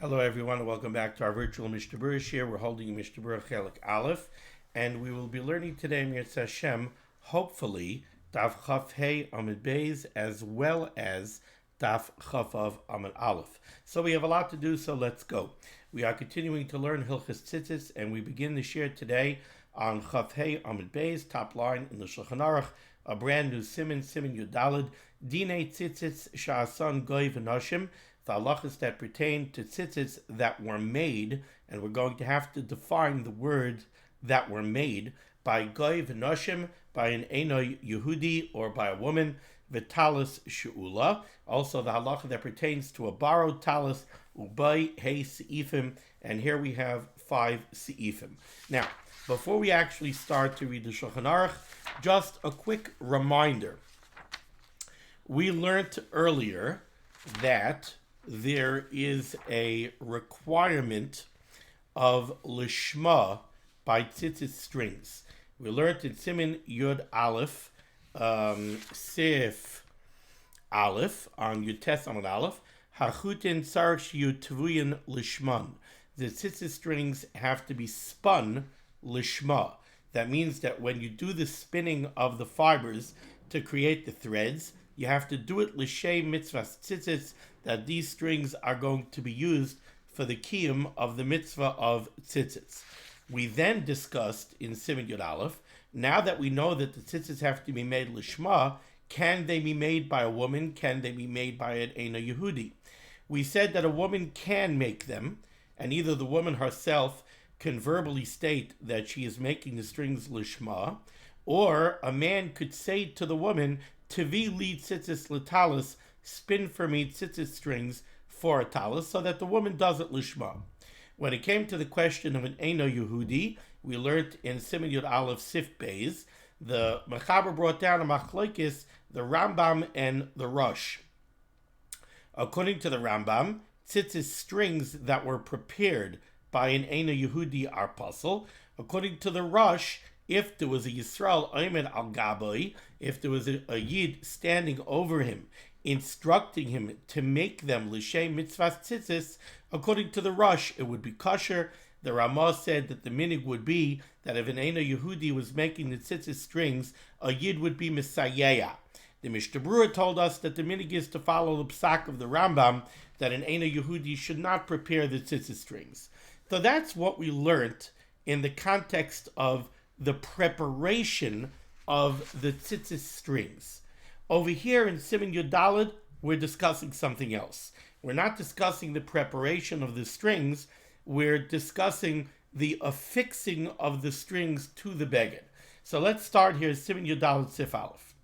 Hello everyone and welcome back to our virtual Mishnah Berurah here. We're holding Mishnah Berurah Chelik Aleph, and we will be learning today Mirz Hashem, hopefully, Daf Chaf Hey Amud Beis as well as Daf Chaf Av Amud Aleph. So we have a lot to do, so let's go. We are continuing to learn Hilchos Tzitzis, and we begin the share today on Chaf Hey Amud Beis, top line in the Shulchan Aruch, a brand new Siman Yud Daled, Dinei Tzitzis Sha'asan Goy V'Noshim, the halachos that pertain to tzitzis that were made, and we're going to have to define the word that were made by goy v'noshim, by an eino-Yehudi, or by a woman, talis she'ula. Also the halachah that pertains to a borrowed talis, ubay hey se'ifim, and here we have 5 se'ifim. Now, before we actually start to read the Shulchan Aruch, just a quick reminder. We learned earlier that there is a requirement of lishma by tzitzis strings. We learned in Siman Yud Aleph, Sif Aleph, on Yutes Amud Aleph, Hachutin Sarch Yutvuyin Lishman. The tzitzis strings have to be spun lishma. That means that when you do the spinning of the fibers to create the threads, you have to do it l'shem mitzvah tzitzis, that these strings are going to be used for the kiyum of the mitzvah of tzitzis. We then discussed in Siman Yud Aleph, now that we know that the tzitzis have to be made lishma, can they be made by a woman? Can they be made by an eino-Yehudi? We said that a woman can make them, and either the woman herself can verbally state that she is making the strings lishma, or a man could say to the woman, Tivi li tzitzis l'talis, spin for me tzitzis strings for a talis, so that the woman does it lishma. When it came to the question of an eino-Yehudi, we learned in Siman Yud Aleph Sif Beis, the Mechaber brought down a machlokes, the Rambam and the Rosh. According to the Rambam, tzitzis strings that were prepared by an eino-Yehudi are puzzle. According to the Rosh, if there was a Yisrael Oimed al Gaboi, if there was a Yid standing over him, instructing him to make them l'shem mitzvah tzitzis, according to the Rosh, it would be kosher. The Ramah said that the minig would be that if an eino-Yehudi was making the tzitzis strings, a Yid would be Messiah. The Mishnah Berurah told us that the minig is to follow the psak of the Rambam, that an eino-Yehudi should not prepare the tzitzis strings. So that's what we learned in the context of the preparation of the tzitzis strings. Over here in Siman Yud Daled, we're discussing something else. We're not discussing the preparation of the strings, we're discussing the affixing of the strings to the beged. So let's start here, Siman Yud Daled Sif Aleph.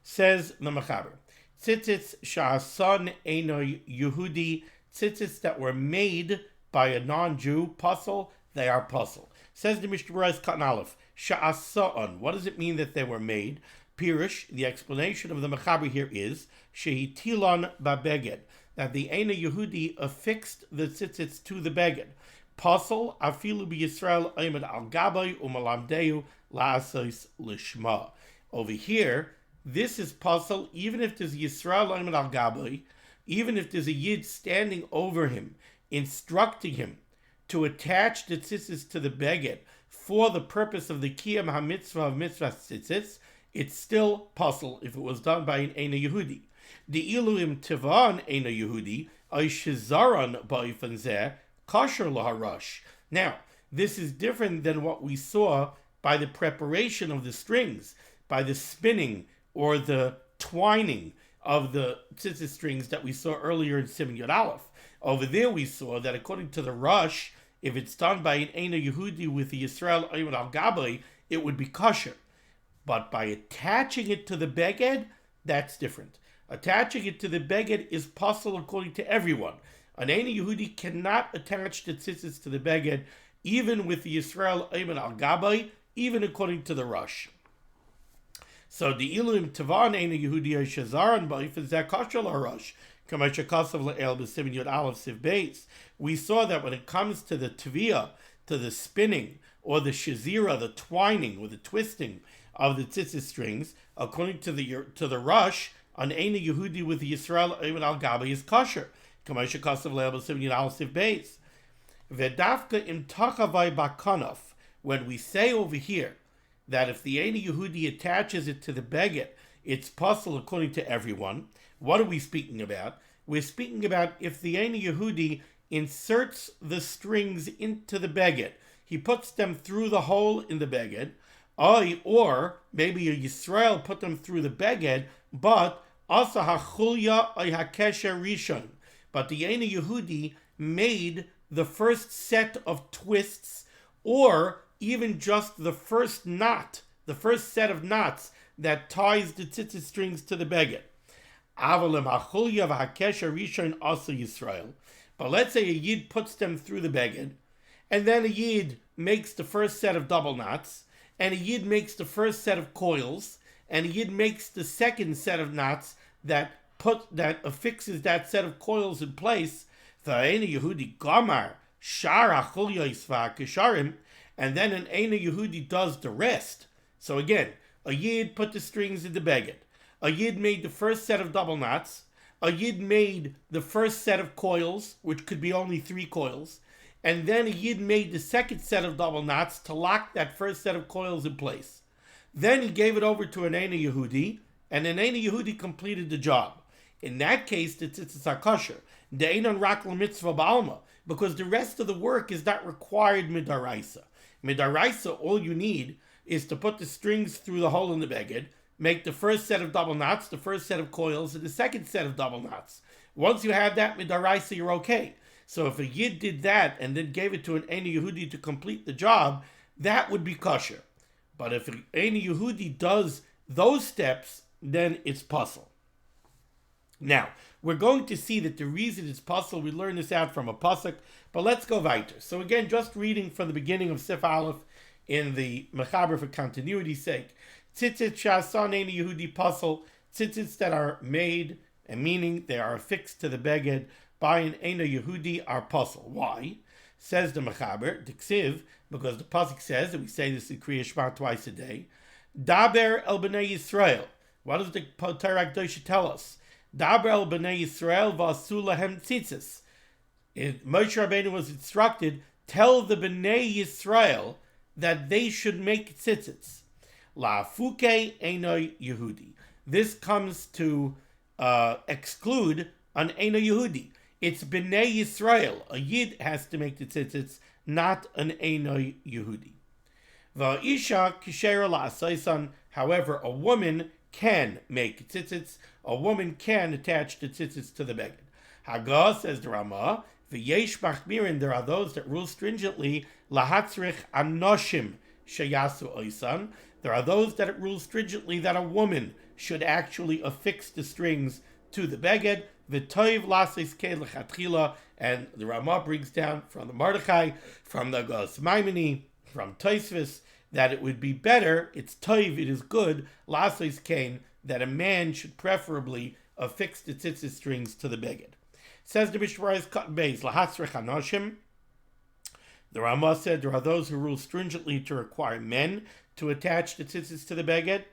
Says the Mechaber, tzitzis sha'asan eino-Yehudi, tzitzis that were made by a non-Jew, puzzle, they are puzzle. Says the Mishnah Berurah Katan Aleph, sha'asan, what does it mean that they were made? Pirush, the explanation of the Mechaber here is, shehitilon babeged, that the eino-Yehudi affixed the tzitzits to the beged. Puzzle, afilu b'Yisrael oimed al gabay umalamdeu la'asos lishma. Over here, this is puzzle, even if there's Yisrael oimed al gabay, even if there's a Yid standing over him, instructing him to attach the tzitzis to the beged for the purpose of the kiyam ha-mitzvah of mitzvah tzitzis, it's still puzzle if it was done by an eino-Yehudi. The iluim tivan eino-Yehudi ay shizaron ba'ifan zeh kosher laharash. Now, this is different than what we saw by the preparation of the strings, by the spinning or the twining of the tzitzis strings that we saw earlier in Siman Yud Aleph. Over there we saw that according to the Rosh, if it's done by an eino-Yehudi with the Yisrael oimed al gabay, it would be kosher. But by attaching it to the beged, that's different. Attaching it to the beged is possible according to everyone. An eino-Yehudi cannot attach the tzitzis to the beged, even with the Yisrael oimed al gabay, even according to the Rosh. So the iluim tavan eino-Yehudi shazaran ba'ifan zeh kosher l'Rosh. We saw that when it comes to the tviyah, to the spinning, or the shazira, the twining, or the twisting of the tzitzis strings, according to the Rosh, an eino-Yehudi with the Yisrael oimed al gabay is kosher. Kamasha Kasav Le'el Siman Yud Aleph Siv Beis. V'dafka im tachavai bakanaf. When we say over here that if the eino-Yehudi attaches it to the beged, it's possible according to everyone. What are we speaking about? We're speaking about if the eino-Yehudi inserts the strings into the beged. He puts them through the hole in the beged, or maybe a Yisrael put them through the beged, but also hachulya or hakesher rishon. But the eino-Yehudi made the first set of twists, or even just the first knot, the first set of knots that ties the tzitzis strings to the beged. But let's say a yid puts them through the beged, and then a yid makes the first set of double knots, and a yid makes the first set of coils, and a yid makes the second set of knots that affixes that set of coils in place. The eino-Yehudi gamar shar hachulyois v'hakesharim, and then an eino-Yehudi does the rest. So again, a yid put the strings in the beged. A yid made the first set of double knots. A yid made the first set of coils, which could be only 3 coils. And then a yid made the second set of double knots to lock that first set of coils in place. Then he gave it over to an eino-Yehudi, and an eino-Yehudi completed the job. In that case, the tzitzis are kosher. The einon rak l'mitzvah b'alma, because the rest of the work is not required midaraisa. Midaraisa, all you need is to put the strings through the hole in the beged, make the first set of double knots, the first set of coils, and the second set of double knots. Once you have that midaraisa, you're okay. So if a yid did that and then gave it to an eino-Yehudi to complete the job, that would be kosher. But if an eino-Yehudi does those steps, then it's puzzle. Now, we're going to see that the reason it's puzzle, we learn this out from a pasuk, but let's go weiter. So again, just reading from the beginning of Sif Aleph in the Mechaber for continuity's sake. Tzitzis shasan eino-Yehudi puzzle, tzitzis that are made, and meaning they are affixed to the beged by an eino-Yehudi are puzzle. Why? Says the Mechaber, Diksiv, because the pasuk says, and we say this in Kriya Shema twice a day, Daber el b'nei Yisrael. What does the Torah Dirshu tell us? Daber el b'nei Yisrael v'asu lahem tzitzis. Moshe Rabbeinu was instructed, tell the b'nei Yisrael that they should make tzitzis. La'afuke eino-Yehudi. This comes to exclude an eino-Yehudi. It's b'nei Yisrael. A yid has to make the tzitzis, not an eino-Yehudi. Va'isha kishera la'asaisan. However, a woman can make tzitzis. A woman can attach the tzitzis to the beged. Haggah, says the Ramah, v'yesh machmirin, there are those that rule stringently, lahatzrich anoshim sheyasu oisan. There are those that rule stringently that a woman should actually affix the strings to the beged. V'toiv lasis ke lechatchila, and the Ramah brings down from the Mordechai, from the gasrment, from Tosfos, that it would be better, it's toiv, it is good, lasis kain, that a man should preferably affix the tzitzis strings to the beged. Says the Mishnah Berurah cut base, lahatzrech anoshim. The Ramah said there are those who rule stringently to require men to attach the tzitzis to the beged.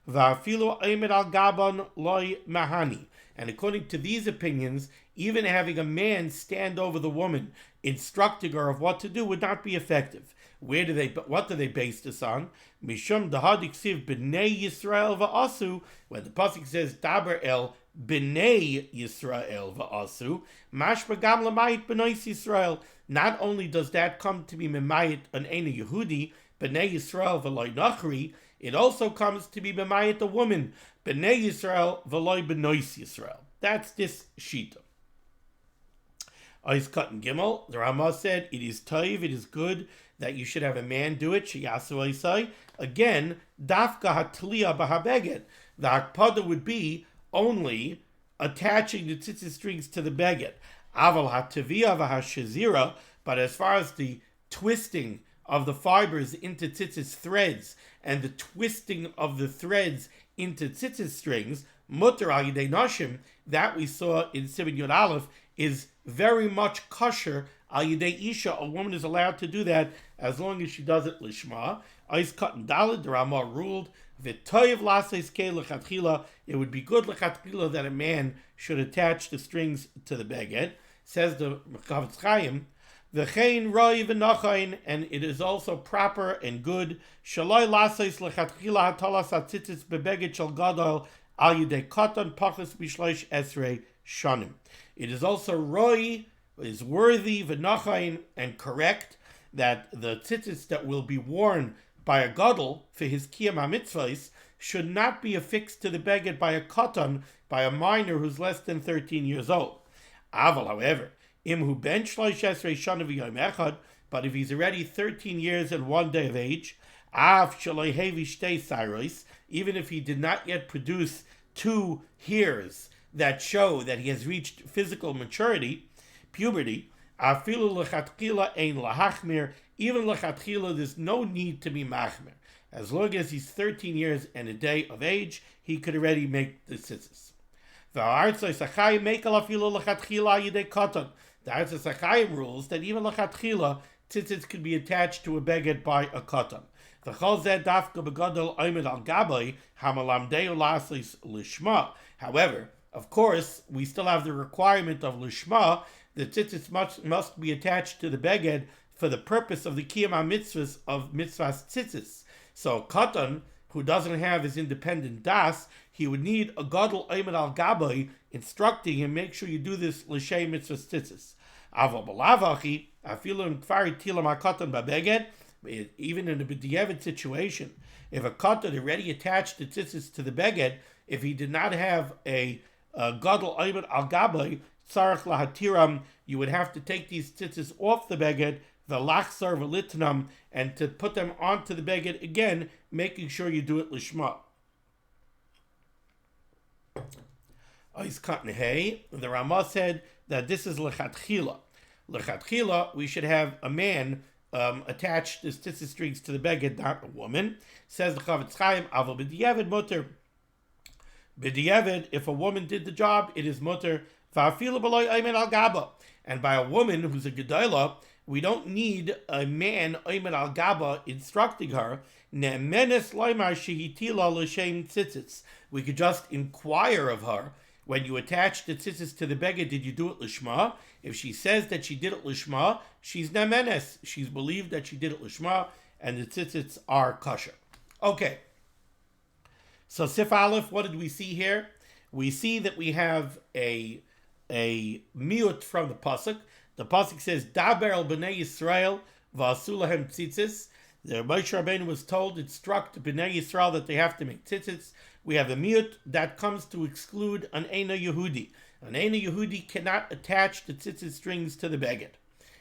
Va'afilu oimed al gaban loy mahani. And according to these opinions, even having a man stand over the woman, instructing her of what to do, would not be effective. What do they base this on? Mishum dahadik siv b'nei Yisrael va'asu. When the pasuk says daber el b'nei Yisrael va'asu, mashma gam l'mayit b'nois Yisrael. Not only does that come to be memayit an eino-Yehudi, b'nei Yisrael v'loy nachri, it also comes to be memayit a woman, b'nei Yisrael v'loy b'nois Yisrael. That's this shita. Ois Katan Gimel, the Ramah said, it is toiv, it is good that you should have a man do it, sheyasu oisai. Again, dafka hatliya b'habeged. The hakpada would be only attaching the tzitzis strings to the beged. Aval hatavia v'hashazira, but as far as the twisting of the fibers into tzitzis threads and the twisting of the threads into tzitzis strings, mutar al yidei nashim, that we saw in Siman Yud Aleph, is very much kosher al yidei isha. A woman is allowed to do that as long as she does it lishma. Ois Katan Daled, the Ramah ruled, v'toiv lases ke lechatchila, it would be good lechatchila that a man should attach the strings to the beged. Says the Chavetz Chaim, V'chein roi v'nachain, and it is also proper and good, Shaloi lasos lechatchila hatalas tzitzis bebeged shel gadol al yidei katan pachas b'shloish esrei shanim. It is also roi, is worthy, v'nachain, and correct, that the tzitzis that will be worn by a gadol for his kiyam hamitzvahs should not be affixed to the beged by a katan, by a minor who's less than 13 years old. Aval, however, imhu ben shloish esrei shana v'yom echad, but if he's already 13 years and 1 day of age, av shaloi hevi shtei saros, even if he did not yet produce 2 hairs that show that he has reached physical maturity, puberty, afilu lechatchila ein lahachmir, even lechatchila there's no need to be machmir. As long as he's 13 years and a day of age, he could already make the tzitzis. The Artzos Achayim mekel afilu lechatchila yidei katan. The Artzos Achayim rules that even lechatchila tzitzis could be attached to a beged by a katan. The chol zeh dafka begadol oimed al gabay hamalamdeu lasis lishma. However, of course, we still have the requirement of lishma. The tzitzis must be attached to the beged for the purpose of the kiyam mitzvahs of mitzvahs tzitzis. So katan, who doesn't have his independent das, he would need a gadol oimed al gabay instructing him, make sure you do this l'shem mitzvahs tzitzis. Avo b'lavachi afilu kfari tilam hakatan babeged. Even in a b'diavad situation, if a katan already attached the tzitzis to the beged, if he did not have a gadol oimed al gabay tzarich lahatiram, you would have to take these tzitzis off the beged, v'lachzar v'litnam, and to put them onto the beged again, making sure you do it lishma. Ois katan hey, the Ramah said that this is lechatchila. Lechatchila, we should have a man attach the tzitzis strings to the beged, not a woman. Says the Chavetz Chaim, aval b'diavad mutter. B'diavad, if a woman did the job, it is mutter. Va'afilu b'loi oimed al gaba. And by a woman who's a gedola, we don't need a man oimed al gaba instructing her. Ne'menes loymar shehitila l'shem tzitzis. We could just inquire of her. When you attach the tzitzis to the beged, did you do it lishma? If she says that she did it lishma, she's nemenes. She's believed that she did it lishma, and the tzitzits are kosher. Okay. So Sif Aleph, what did we see here? We see that we have a miut from the pasuk. The pasuk says, "Daber el bnei Yisrael v'asu lahem tzitzis." The Moshe Rabbeinu was told, instruct bnei Yisrael that they have to make tzitzis. We have a miut that comes to exclude an eino-Yehudi. An eino-Yehudi cannot attach the tzitzis strings to the beged.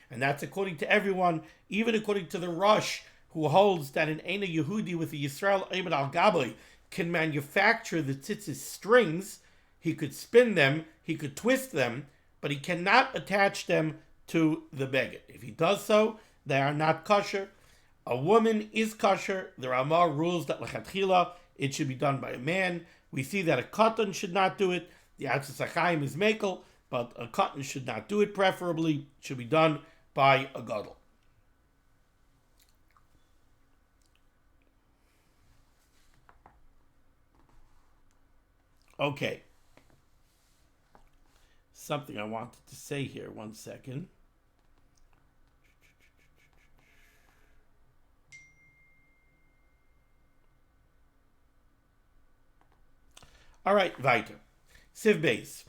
And that's according to everyone, even according to the Rosh, who holds that an eino-Yehudi with a Yisrael oimed al gabay can manufacture the tzitzis strings. He could spin them, he could twist them, but he cannot attach them to the beged. If he does so, they are not kosher. A woman is kosher. The Ramah rules that lechatchila it should be done by a man. We see that a katan should not do it. The Artzos Chaim is mekel, but a katan should not do it. Preferably, it should be done by a gadol. Okay. Something I wanted to say here. 1 second. All right, weiter. Siv Beis.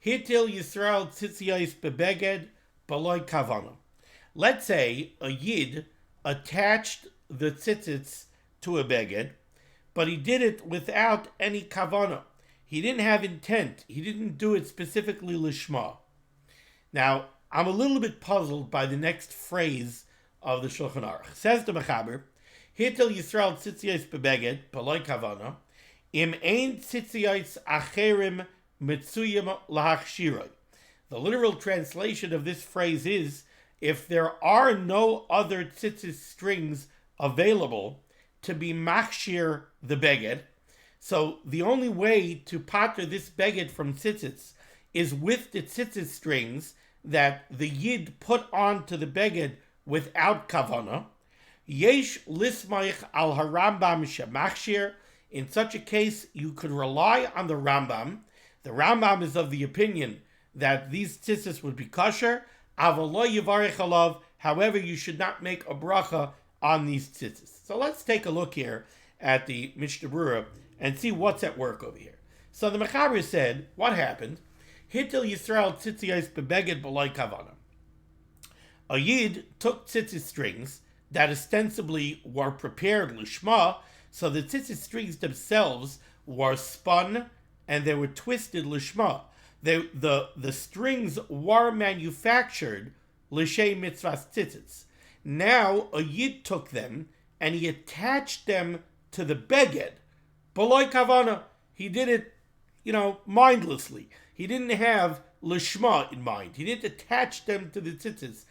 Hitil Yisrael tzitziyos bebeged b'loi kavana. Let's say a yid attached the tzitzits to a beged, but he did it without any kavana. He didn't have intent. He didn't do it specifically lishma. Now, I'm a little bit puzzled by the next phrase of the Shulchan Aruch. Says the Mechaber, Hitil Yisrael tzitziyos bebeged b'loi kavana. Im ein tzitziyos acherim mitzuyim lahachshiroi. The literal translation of this phrase is, if there are no other tzitzis strings available to be machshir the beged, so the only way to pater this beged from tzitzis is with the tzitzis strings that the yid put onto the beged without kavana. Yesh lismaich al harambam shemachshir. In such a case, you could rely on the Rambam. The Rambam is of the opinion that these tzitzis would be kosher. Avalo yivarech alav. However, you should not make a bracha on these tzitzis. So let's take a look here at the Mishnah Berurah and see what's at work over here. So the Mechaber said, what happened? Hitil Yisrael tzitzis bebeged b'loy kavana. A Yid took tzitzis strings that ostensibly were prepared lishma, so the tzitzis strings themselves were spun and they were twisted lishma. The strings were manufactured l'shem mitzvahs tzitzis. Now a Yid took them and he attached them to the beged. B'loy kavana. He did it, mindlessly. He didn't have lishma in mind. He didn't attach them to the tzitzis,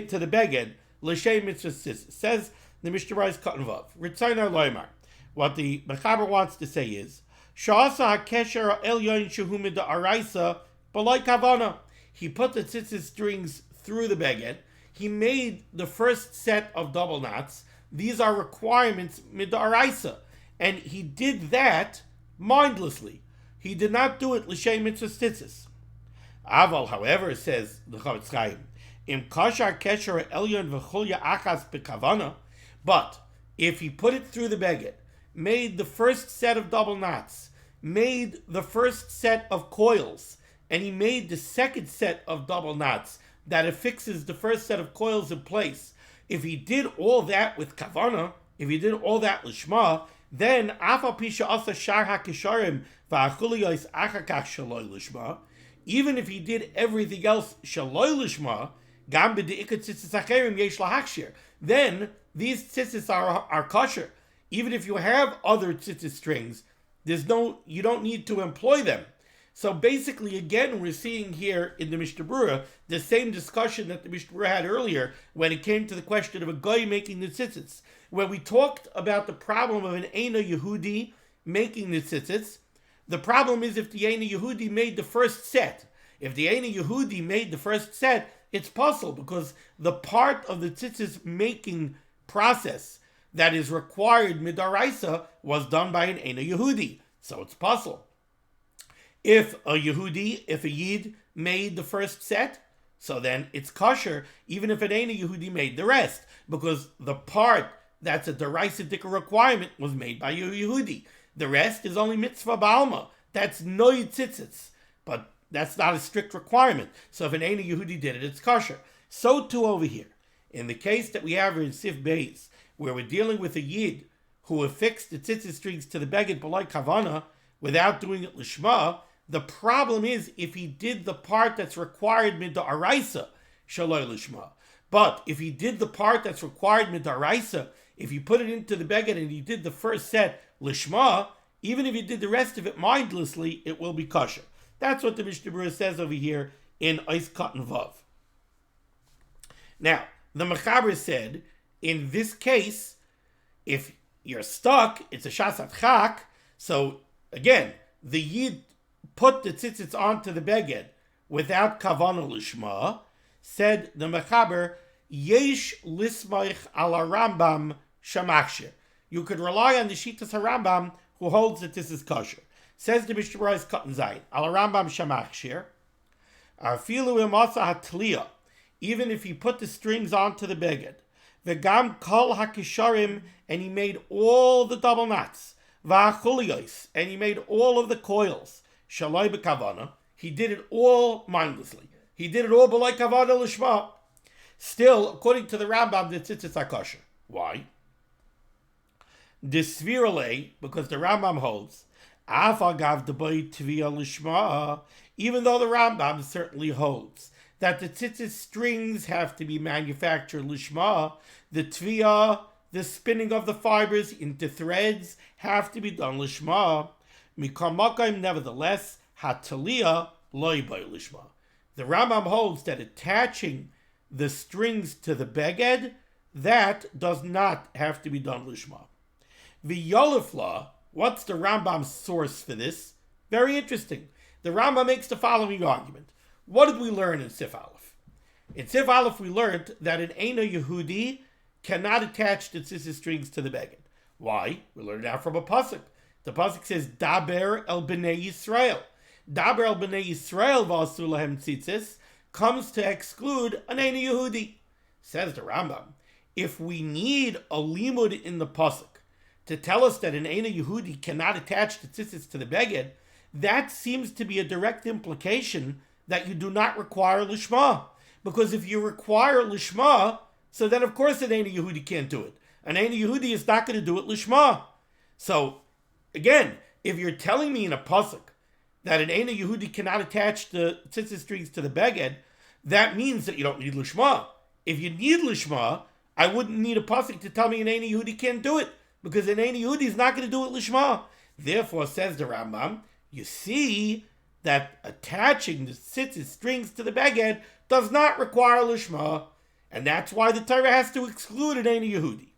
to the beged, l'shem mitzvahs tzitzis. Says the Mishnah Berurah Katan Vav. Ritzayna loymar. What the Mechaber wants to say is, Sha'asa hakesher elyon shehu mid'araisa b'loy kavana. He put the tzitzis strings through the beged. He made the first set of double knots. These are requirements mid'araisa. And he did that mindlessly. He did not do it l'shem mitzvahs tzitzis. Aval, however, says the Chavetz Chaim, im kashar kesher elyon v'chulya achas b'kavana. But if he put it through the beged, made the first set of double knots, made the first set of coils, and he made the second set of double knots that affixes the first set of coils in place. If he did all that with kavana, if he did all that lishma, then afal pisha asa shar hakisharim va'achuliyos achakach shaloi lishma, even if he did everything else shaloi lishma, gam b'de'ikat tzitzis acherim yesh lahakshir, then these tzitzis are kosher. Even if you have other tzitzis strings, you don't need to employ them. So basically, again, we're seeing here in the Mishnah Berurah the same discussion that the Mishnah Berurah had earlier when it came to the question of a guy making the tzitzis. When we talked about the problem of an eino-Yehudi making the tzitzis, the problem is if the eino-Yehudi made the first set. If the eino-Yehudi made the first set, it's possible because the part of the tzitzis making process that is required midaraisa was done by an eino-Yehudi, so it's possible. If a Yid made the first set, so then it's kosher, even if an eino-Yehudi made the rest, because the part that's a deraisa requirement was made by a Yehudi. The rest is only mitzvah ba'alma. That's no tzitzis, but that's not a strict requirement. So if an eino-Yehudi did it, it's kosher. So too over here. In the case that we have in Sif Beis, where we're dealing with a Yid who affixed the tzitzis strings to the beged b'loy kavana without doing it lishma, the problem is if he did the part that's required mid'araisa, shaloi lishma. But if he did the part that's required mid'araisa, if he put it into the beged and he did the first set lishma, even if he did the rest of it mindlessly, it will be kosher. That's what the Mishnah Berurah says over here in Eis Katan Vav. Now, the Mechaber said, in this case, if you're stuck, it's a shasat chak. So again, the Yid put the tzitzits onto the beged without kavanah lishma. Said the Mechaber, yesh lismaich ala Rambam shamachshir. You could rely on the Shitas HaRambam who holds that this is kosher. Says the Mishnah Berurah Katan Zayin, ala Rambam shamachshir. Afilu imasa hatliya. Even if he put the strings onto the beged. V'gam kol hakisharim, and he made all the double knots. V'achuliyos, and he made all of the coils. Shaloi b'kavana, he did it all mindlessly. He did it all b'loi kavana l'shma. Still, according to the Rambam, the tzitzis are kosher. Why? Disvirale, because the Rambam holds, afagav debay tvia l'shma, even though the Rambam certainly holds that the tzitzis strings have to be manufactured lishma, the tvia, the spinning of the fibers into threads, have to be done lishma. Mikamakayim, nevertheless, hatalia loy by lishma. The Rambam holds that attaching the strings to the beged, that does not have to be done lishma. V'yolifla, what's the Rambam's source for this? Very interesting. The Rambam makes the following argument. What did we learn in Sif Aleph? In Sif Aleph, we learned that an eino-Yehudi cannot attach the tzitzis strings to the beged. Why? We learned it out from a pasuk. The pasuk says, "Daber el bnei Yisrael." Daber al b'nei Yisrael v'asu lahem tzitzis comes to exclude an eino-Yehudi. Says the Rambam, if we need a limud in the pasuk to tell us that an eino-Yehudi cannot attach the tzitzis to the beged, that seems to be a direct implication that you do not require lishma. Because if you require lishma, so then of course an eino-Yehudi can't do it. An eino-Yehudi is not going to do it lishma. So again, if you're telling me in a pasuk that an eino-Yehudi cannot attach the tzitzis strings to the beged, that means that you don't need lishma. If you need lishma, I wouldn't need a pasuk to tell me an eino-Yehudi can't do it, because an eino-Yehudi is not going to do it lishma. Therefore, says the Rambam, you see that attaching the tzitzis strings to the beged does not require lishma, and that's why the Torah has to exclude an eino-Yehudi.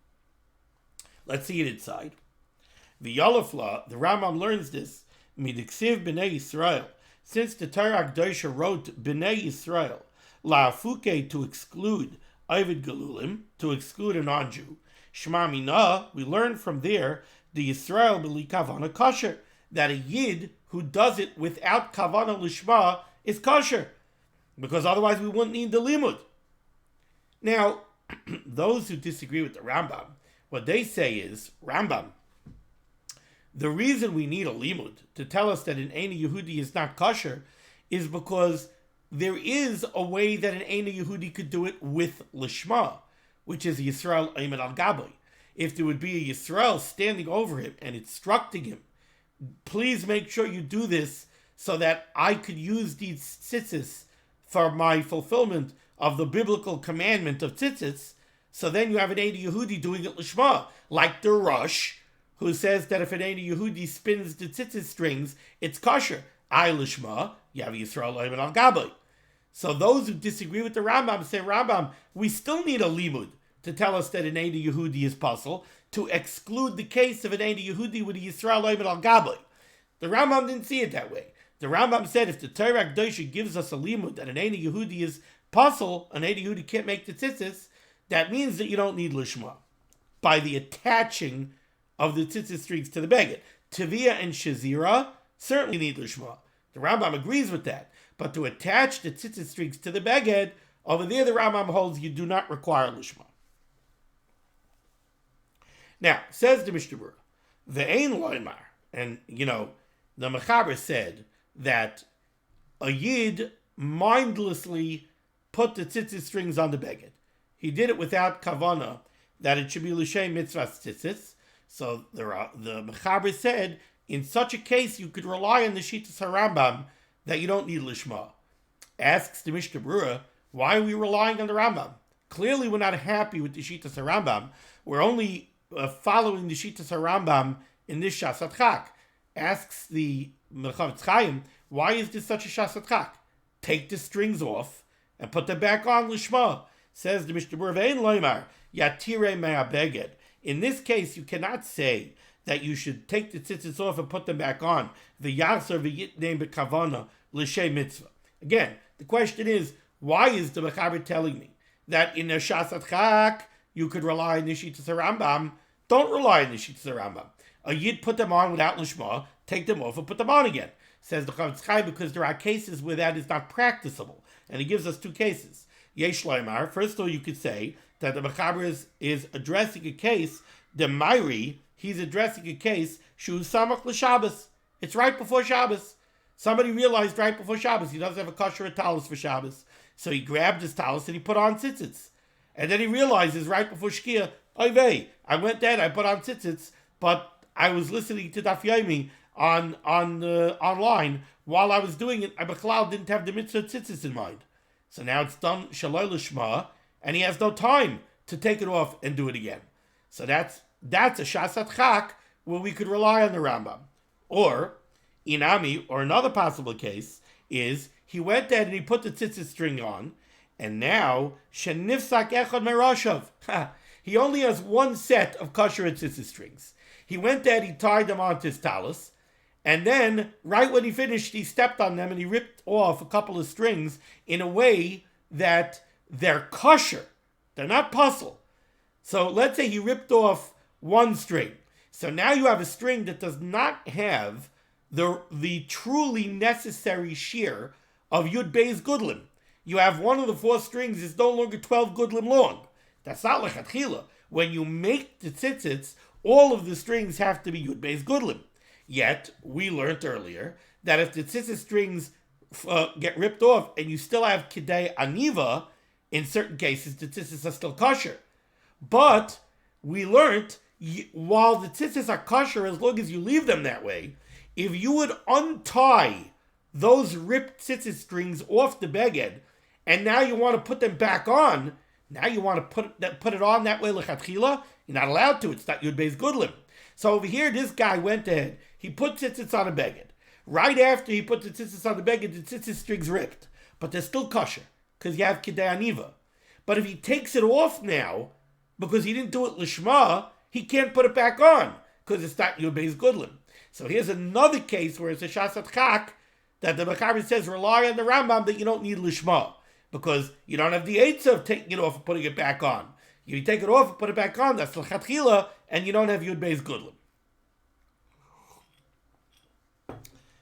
Let's see it inside. The Yolafla, the Rambam learns this, midiksiv b'nei Yisrael, since the Torah Dirshu wrote b'nei Yisrael, la'afuke to exclude Ovid Galulim, to exclude a non-Jew. Shema Mina, we learn from there, the Yisrael b'li kavana kosher, that a Yid who does it without kavana lishma is kosher, because otherwise we wouldn't need the limud. Now, those who disagree with the Rambam, what they say is, Rambam, the reason we need a limud to tell us that an eino-Yehudi is not kosher is because there is a way that an eino-Yehudi could do it with lishma, which is Yisrael Ayman al-Gabai. If there would be a Yisrael standing over him and instructing him, please make sure you do this so that I could use these tzitzis for my fulfillment of the biblical commandment of tzitzis, so then you have an eino-Yehudi doing it lishma, like the Rosh, who says that if an eino-Yehudi spins the tzitzis strings, it's kosher. I lishma, you have Yisrael Ayman al-Gabai. So those who disagree with the Rambam say, Rambam, we still need a limud to tell us that an eino-Yehudi is possible, to exclude the case of an eino-Yehudi with a Yisrael Ayman al-Gabai. The Rambam didn't see it that way. The Rambam said if the Torah Dirshu gives us a limud that an eino-Yehudi is possible, an eino-Yehudi can't make the tzitzis, that means that you don't need lishma by the attaching of the tzitzis strings to the beged. Teviyah and Shazira certainly need lishma. The Rambam agrees with that. But to attach the tzitzis strings to the beged, over there the Rambam holds you do not require lishma. Now, says the Mishnah Berurah, the eino-Yehudi, and the Mechaber said that a Yid mindlessly put the tzitzis strings on the beged. He did it without kavana that it should be l'shem mitzvah tzitzis. So the Mechaber said, in such a case, you could rely on the Shittas HaRambam that you don't need lishma. Asks the Mishnah Berurah, why are we relying on the Rambam? Clearly, we're not happy with the Shittas HaRambam. We're only following the Shittas HaRambam in this Shasat Chak. Asks the Mechavetz Chaim, why is this such a Shasat Chak? Take the strings off and put them back on lishma. Says the Mishnah Berurah, eino-Yehudi, yatire me'abeged. In this case, you cannot say that you should take the tzitzis off and put them back on. The yasser v'yitnei b'kavana l'shem mitzvah. Again, the question is, why is the Mechaber telling me that in a Shasat Chak you could rely on the Shittas HaRambam? Don't rely on the Shittas HaRambam. A Yid put them on without lishma, take them off and put them on again. Says the Chavetz Chaim, because there are cases where that is not practicable. And he gives us two cases. Yesh Loimar, first of all, you could say that the Mechaber is addressing a case, the Mairi, he's addressing a case, Shu Samach l'Shabbos. It's right before Shabbos. Somebody realized right before Shabbos he doesn't have a kosher talis for Shabbos. So he grabbed his talis and he put on tzitzis. And then he realizes right before Shkia, oy vey, I went there, I put on tzitzis, but I was listening to Daf Yomi online while I was doing it. I didn't have the mitzvah tzitzis in mind. So now it's done shaloi l'shma, and he has no time to take it off and do it again. So that's a Shasat Chak where we could rely on the Rambam. Or, Inami, or another possible case, is he went there and he put the tzitzis string on, and now, Shenifsak Echad Meroshav. He only has one set of kosher tzitzis strings. He went there and he tied them onto his talis, and then, right when he finished, he stepped on them and he ripped off a couple of strings in a way that they're kosher. They're not puzzle. So let's say he ripped off one string. So now you have a string that does not have the truly necessary shear of Yud Beis Gudlim. You have one of the 4 strings is no longer 12 Gudlim long. That's not lechatchila. When you make the tzitzits, all of the strings have to be Yud Beis Gudlim. Yet, we learned earlier that if the tzitzit strings get ripped off and you still have Kidei Aniva, in certain cases the tzitzits are still kosher. But we learned, while the tzitzis are kosher as long as you leave them that way, if you would untie those ripped tzitzis strings off the beged, and now you want to put them back on, now you want to put it on that way lechatchila, you're not allowed to. It's not Yud Beis Gudlim. So over here, this guy went ahead. He put tzitzits on a beged. Right after he put the tzitzits on the beged, the tzitzis strings ripped, but they're still kosher because you have Kidei Aniva. But if he takes it off now because he didn't do it lishma, he can't put it back on because it's not Yud Beis Gudlim. So here's another case where it's a shasat chak that the Mechaber says rely on the Rambam that you don't need lishma because you don't have the eitzah of taking it off and putting it back on. You take it off and put it back on, that's l'chatchila, and you don't have Yud Beis Gudlim.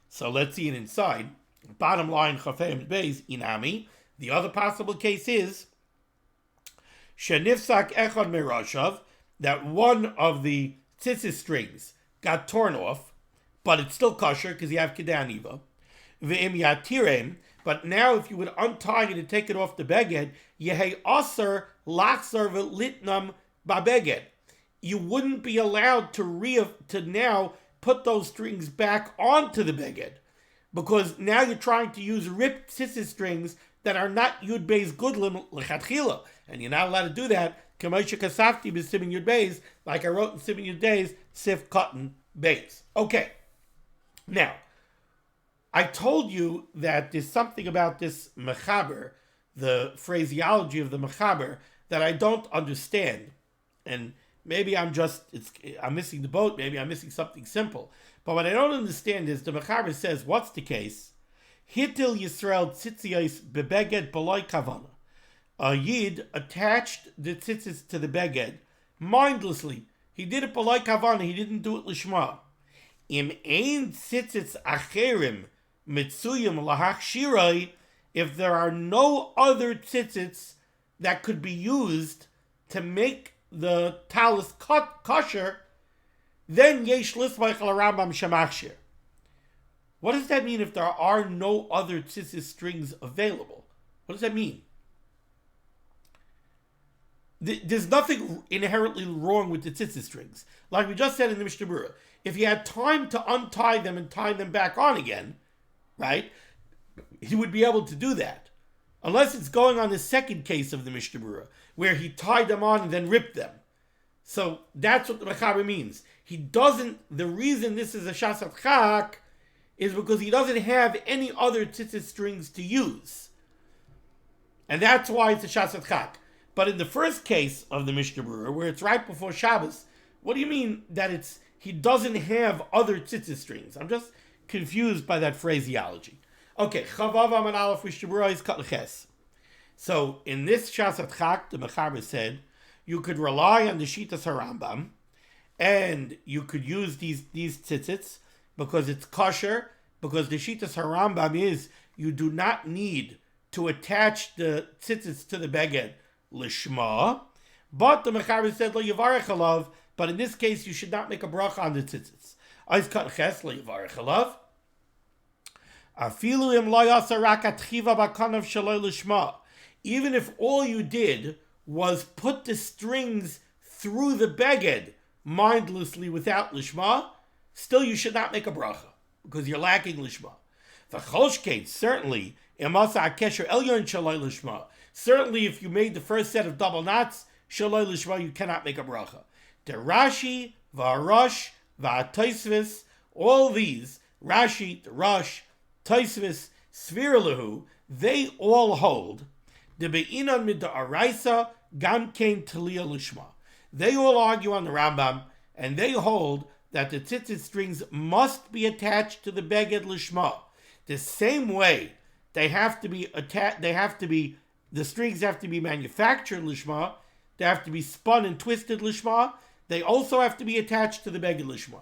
So let's see it inside. Bottom line, Chafei Beis Inami. The other possible case is Shenifsak Echad Mirashav, that one of the tzitzis strings got torn off, but it's still kosher because you have Kidei Aniva. Ve'im Yatirem, but now if you would untie it and take it off the beged, Yehei Aser Lachsar V'Litnam Babeged. You wouldn't be allowed to now put those strings back onto the beged, because now you're trying to use ripped tzitzis strings that are not Yud Beis Gudlim lechatchila, and you're not allowed to do that. K'moshe kasafti b'simin Yud Beis, like I wrote in Siman Yud Beis, sif cotton beis. Okay, now I told you that there's something about this mechaber, the phraseology of the mechaber, that I don't understand, and maybe I'm missing the boat. Maybe I'm missing something simple. But what I don't understand is the Mechaber says, what's the case? Hitil Yisrael tzitzis bebeged b'loy kavana. A Yid attached the tzitzis to the beged mindlessly. He did it b'loy kavana. He didn't do it lishma. Im ein tzitzis acherim mitzuyim lahach shirai. If there are no other tzitzits that could be used to make the talis kosher, then yesh lismach al Rambam shemachshir. What does that mean if there are no other tzitzis strings available? What does that mean? There's nothing inherently wrong with the tzitzis strings. Like we just said in the Mishnah Berurah, if he had time to untie them and tie them back on again, right, he would be able to do that. Unless it's going on the second case of the Mishnah Berurah, where he tied them on and then ripped them. So that's what the Mechaber means. The reason this is a shasat chak is because he doesn't have any other tzitzit strings to use. And that's why it's a shasat chak. But in the first case of the Mishnah Berurah, where it's right before Shabbos, what do you mean that he doesn't have other tzitzit strings? I'm just confused by that phraseology. Okay, Chavav Aman Aleph Mishnah Berurah is Katleches. So in this Shasat Chak, the Mechaber said, you could rely on the Shitas HaRambam, and you could use these tzitzits because it's kosher, because the Shitas HaRambam is you do not need to attach the tzitzits to the beged lishma, but the Mechaber said lo yivarech alav, but in this case you should not make a bracha on the tzitzits. Ois Katleches lo yivarech alav. Even if all you did was put the strings through the beged mindlessly without lishma, still you should not make a bracha because you're lacking lishma. Certainly if you made the first set of double knots, shaloi lishma, you cannot make a bracha. The Rashi, Varash, Va'ataisvis, all these, Rashi, the Rosh, Taisvis, Svirlahu, they all hold the Be'inon mid the Araisa Gam Kain Talia Lishma. They all argue on the Rambam, and they hold that the tzitzit strings must be attached to the beged lishma. The same way they have to be the strings have to be manufactured lishma, they have to be spun and twisted lishma, they also have to be attached to the beged lishma.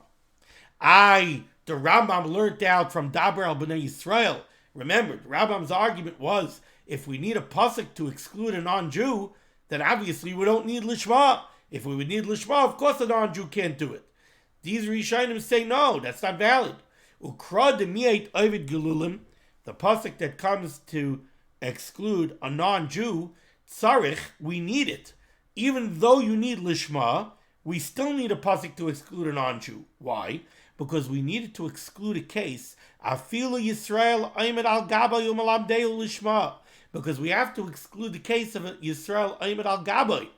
The Rambam learned out from Daber al Bnei Yisrael. Remember, the Rambam's argument was, if we need a pasuk to exclude a non-Jew, then obviously we don't need lishma. If we would need lishma, of course a non-Jew can't do it. These Rishonim say, no, that's not valid. Ukra de mi'et ovid gelulim, the pasuk that comes to exclude a non-Jew, tzarich, we need it. Even though you need lishma, we still need a pasuk to exclude a non-Jew. Why? Because we needed to exclude a case, afilu Yisrael aymed al gabay u'malabdeu lishma, because we have to exclude the case of Yisrael aymed al gabay,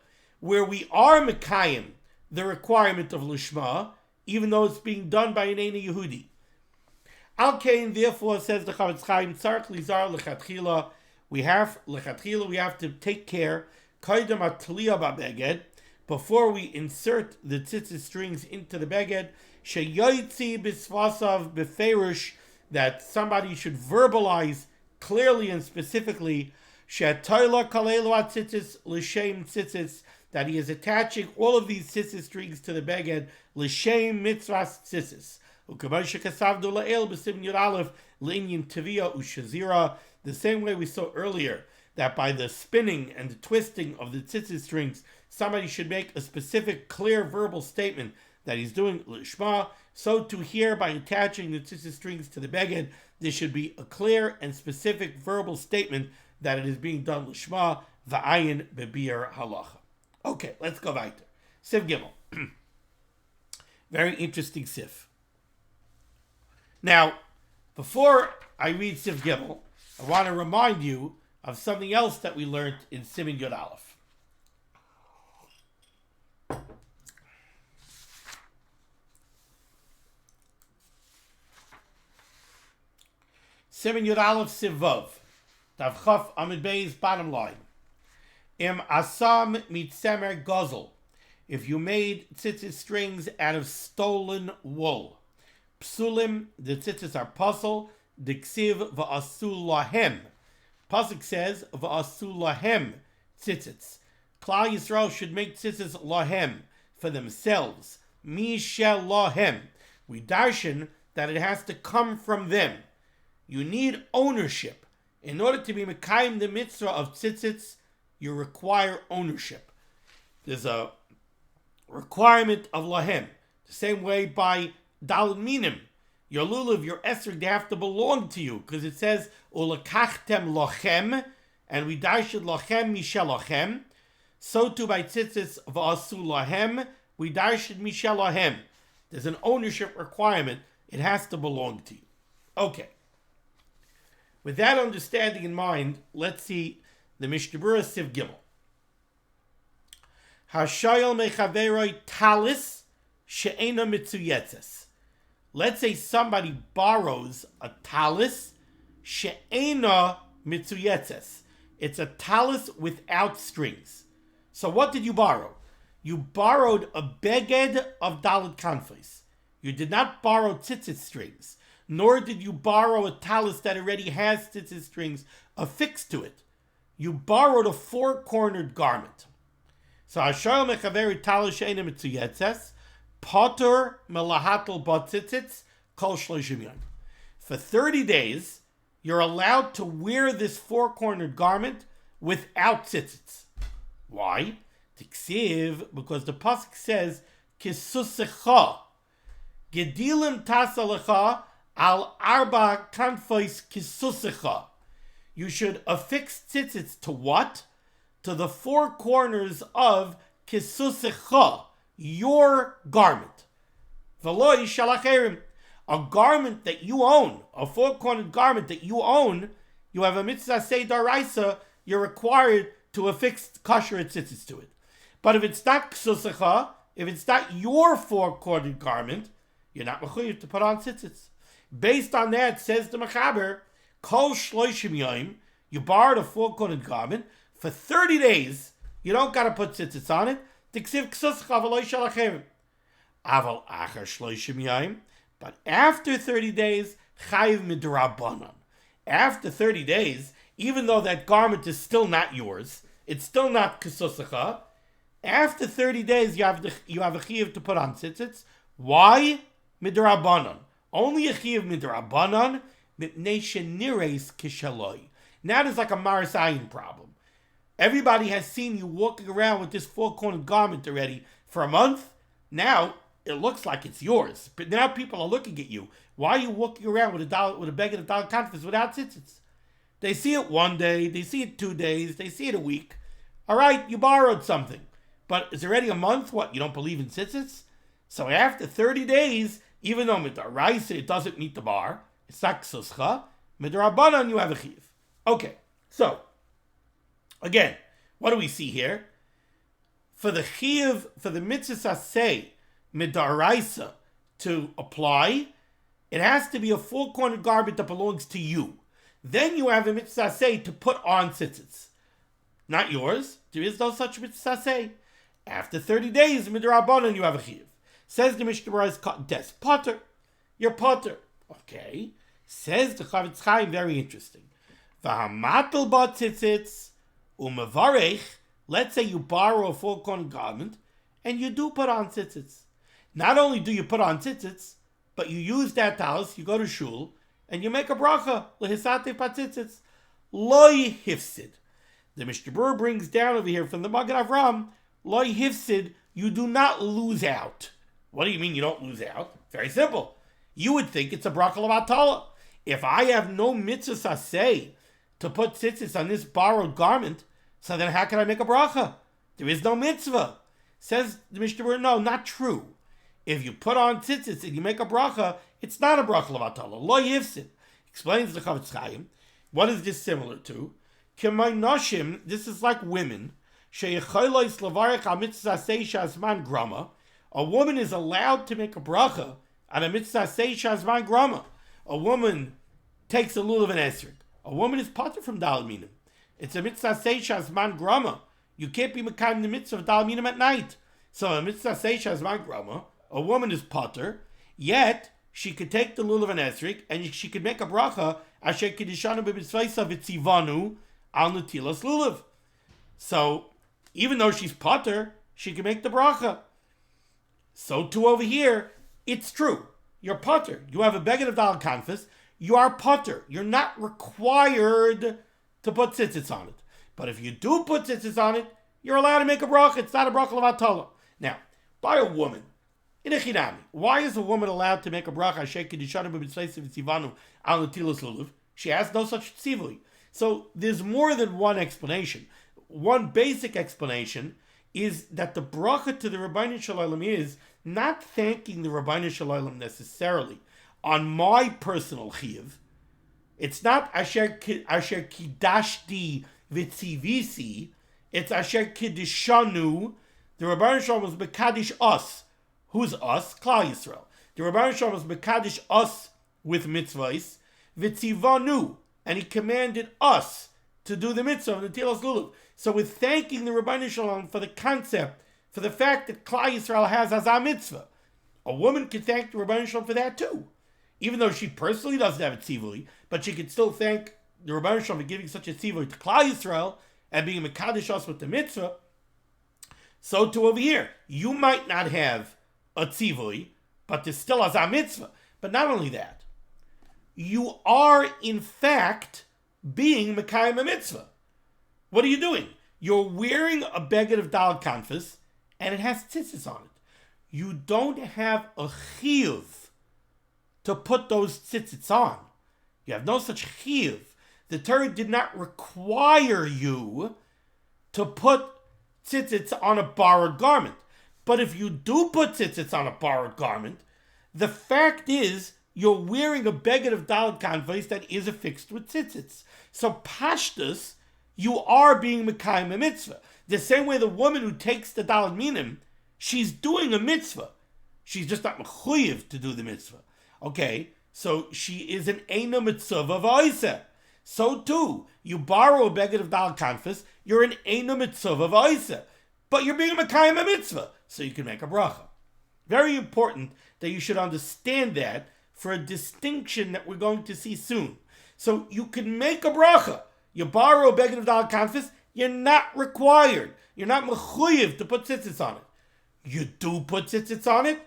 where we are mekayim the requirement of lishma, even though it's being done by an eino-Yehudi. Al kain, therefore, says the Chavetz Chaim, tzarich lizar lechatchila, we have to take care, kaidem atliya babeged, before we insert the tzitzis strings into the beged, sheyoytzi bisvasav beferish, that somebody should verbalize clearly and specifically, she'atoila kalelu atzitzis l'shem tzitzis, that he is attaching all of these tzitzis strings to the beged l'shem mitzvahs tzitzis. U'kavay shekasavdu la'el b'siman yud aleph l'inyin teviyah u'shazira, the same way we saw earlier, that by the spinning and the twisting of the tzitzis strings, somebody should make a specific, clear verbal statement that he's doing lishma. So to here, by attaching the tzitzis strings to the beged, there should be a clear and specific verbal statement that it is being done lishma, v'ayin bebir halacha. Okay, let's go back to Siv Gimel. Very interesting Siv. Now, before I read Siv Gimel, I want to remind you of something else that we learned in Siman Yud Aleph. Siman Yud Aleph Siv Vav, Tav Chaf Amid Bey's bottom line. Im asam mitzemer gozel, if you made tzitzis strings out of stolen wool. Psulim, the tzitzis are puzzle, diksiv va'asul lahem. Pasuk says, va'asul lahem tzitzis. Klal Yisrael should make tzitzis lahem, for themselves. Mi shel lahem. We darshan that it has to come from them. You need ownership. In order to be mekayim the mitzvah of tzitzis, you require ownership. There's a requirement of lahem. The same way by daled minim. Your lulav, your esrog, they have to belong to you, because it says ulakachtem lochem, and we darshan lochem mishel lochem. So too by tzitzis v'asu lahem, we darshan mishel lahem. There's an ownership requirement. It has to belong to you. Okay. With that understanding in mind, let's see the Mishnah Berurah Siv Gimel. Hashayel mechaveroi talis she'ena mitzuyetzes. Let's say somebody borrows a talis she'ena mitzuyetzes. It's a talis without strings. So what did you borrow? You borrowed a beged of dalet kanfos. You did not borrow tzitzit strings, nor did you borrow a talis that already has tzitzit strings affixed to it. You borrowed a four-cornered garment. So Hashayel mechaveri talis she'ena mitzuyetzes, Potter melahatel batzitzitz kol shloshim yom. For 30 days, you're allowed to wear this four-cornered garment without tzitzits. Why? Tiksiv, because the pasuk says, Kisusecha, Gedilim tasalecha al arba kanfos kisusecha. You should affix tzitzits to what? To the four corners of kisusecha, your garment. V'lo yishalacherim, a garment that you own, a four-cornered garment that you own, you have a mitzvah say daraisa, you're required to affix kosher tzitzis to it. But if it's not ksusacha, if it's not your four-cornered garment, you're not mechuyev to put on tzitzis. Based on that, says the Mechaber, kol shloshim yom, you borrowed a four-cornered garment, for 30 days, you don't got to put tzitzis on it, tiksiv ksusacha v'lo yishalacherim. Aval achar shloshim yom, but after 30 days, chayiv midrabanan. After 30 days, even though that garment is still not yours, it's still not kisusacha, after 30 days you have a chiyuv to put on tzitzits. Why? midrabanan. Only a chiyuv midrabanan, mipnei shenires kishaloi. Now there's like a maris ayin problem. Everybody has seen you walking around with this four-cornered garment already for a month. Now it looks like it's yours, but now people are looking at you. Why are you walking around with a beggar of dollar confidence without tzitzis? They see it one day, they see it 2 days, they see it a week. All right, you borrowed something, but it's already a month. What, you don't believe in tzitzis? So after 30 days, even though midaraisa it doesn't meet the bar, it's not ksuscha, midarabanan you have a chiyuv. Okay, so again, what do we see here? For the chiyuv, for the mitzvah aseh midaraisa to apply, it has to be a four-cornered garment that belongs to you. Then you have a mitzvah aseh to put on tzitzis. Not yours. There is no such mitzvah aseh. After 30 days, midrabanan, you have a chiyuv. Says the Mishnah Berurah is called des potter. You're potter. Okay. Says the Chavetz Chaim, very interesting. V'hamatel ba tzitzis u'mevarech. Let's say you borrow a four-cornered garment and you do put on tzitzis. Not only do you put on tzitzis, but you use that talis, you go to shul, and you make a bracha, lehisatef patzitzis, loy hifsid. The Mishnah Berurah brings down over here from the Magen Avram, loy hifsid, you do not lose out. What do you mean you don't lose out? Very simple. You would think it's a bracha of HaTorah. If I have no mitzvah aseh to put tzitzis on this borrowed garment, so then how can I make a bracha? There is no mitzvah. Says the Mishnah Berurah, no, not true. If you put on tzitzis and you make a bracha, it's not a bracha of HaTorah. Lo yifsid. Explains the Chavetz Chaim. What is this similar to? K'may noshim, this is like women. She'yecholos levarech al mitzvah aseh shazman grama. A woman is allowed to make a bracha on a mitzvah aseh shazman grama. A woman takes a lulav and esrog. A woman is potter from dal minim. It's a mitzvah aseh shazman grama. You can't be mekayim the mitzvah of dal minim at night. So a mitzvah aseh shazman grama, a woman is potter, yet she could take the lulav and esrog and she could make a bracha asher kedishanu b'mitzvaysa v'tzivanu al netilas lulav. So even though she's potter, she can make the bracha. So too over here, it's true. You're potter. You have a beggar of dal kanfas. You are potter. You're not required to put tzitzis on it. But if you do put tzitzis on it, you're allowed to make a bracha. It's not a bracha of HaTorah. Now, by a woman, in a chinami, why is a woman allowed to make a bracha? She has no such tzivui. So there's more than one explanation. One basic explanation is that the bracha to the Rabbeinu Shalom is not thanking the Rabbeinu Shalom necessarily on my personal chiyuv. It's not asher kidashti v'tzivisi. It's asher kidishanu. The Rabbeinu Shalom was mekadosh us. Who's us? Klal Yisrael. The Rabbeinu Shalom was mekadosh us with mitzvahs. V'tzivanu. And he commanded us to do the mitzvah of the Tilas Lulav. So we're thanking the Rabbeinu Shalom for the concept, for the fact that Klal Yisrael has Azah mitzvah. A woman can thank the Rabbeinu Shalom for that too. Even though she personally doesn't have a tzivui, but she can still thank the Rabbeinu Shalom for giving such a tzivui to Klal Yisrael and being mekadosh us with the mitzvah. So too over here. You might not have a tzivui, but there's still Azah mitzvah. But not only that, you are in fact being mekayim a mitzvah. What are you doing? You're wearing a beged of dal kanfas, and it has tzitzis on it. You don't have a chiyuv to put those tzitzits on. You have no such chiyuv. The Torah did not require you to put tzitzits on a borrowed garment. But if you do put tzitzits on a borrowed garment, the fact is you're wearing a beged of dal kanfas that is affixed with tzitzits. So pashtus, you are being mekayim a mitzvah. The same way the woman who takes the daled minim, she's doing a mitzvah. She's just not mechuyev to do the mitzvah. Okay, so she is an eino-mitzvah v'oiseh. So too, you borrow a beged of dal kanfas, you're an eino-mitzvah v'oiseh. But you're being mekayim a mitzvah, so you can make a bracha. Very important that you should understand that for a distinction that we're going to see soon. So you can make a bracha. You borrow a beged of dal kanfas, you're not required. You're not mechuyev to put tzitzis on it. You do put tzitzits on it,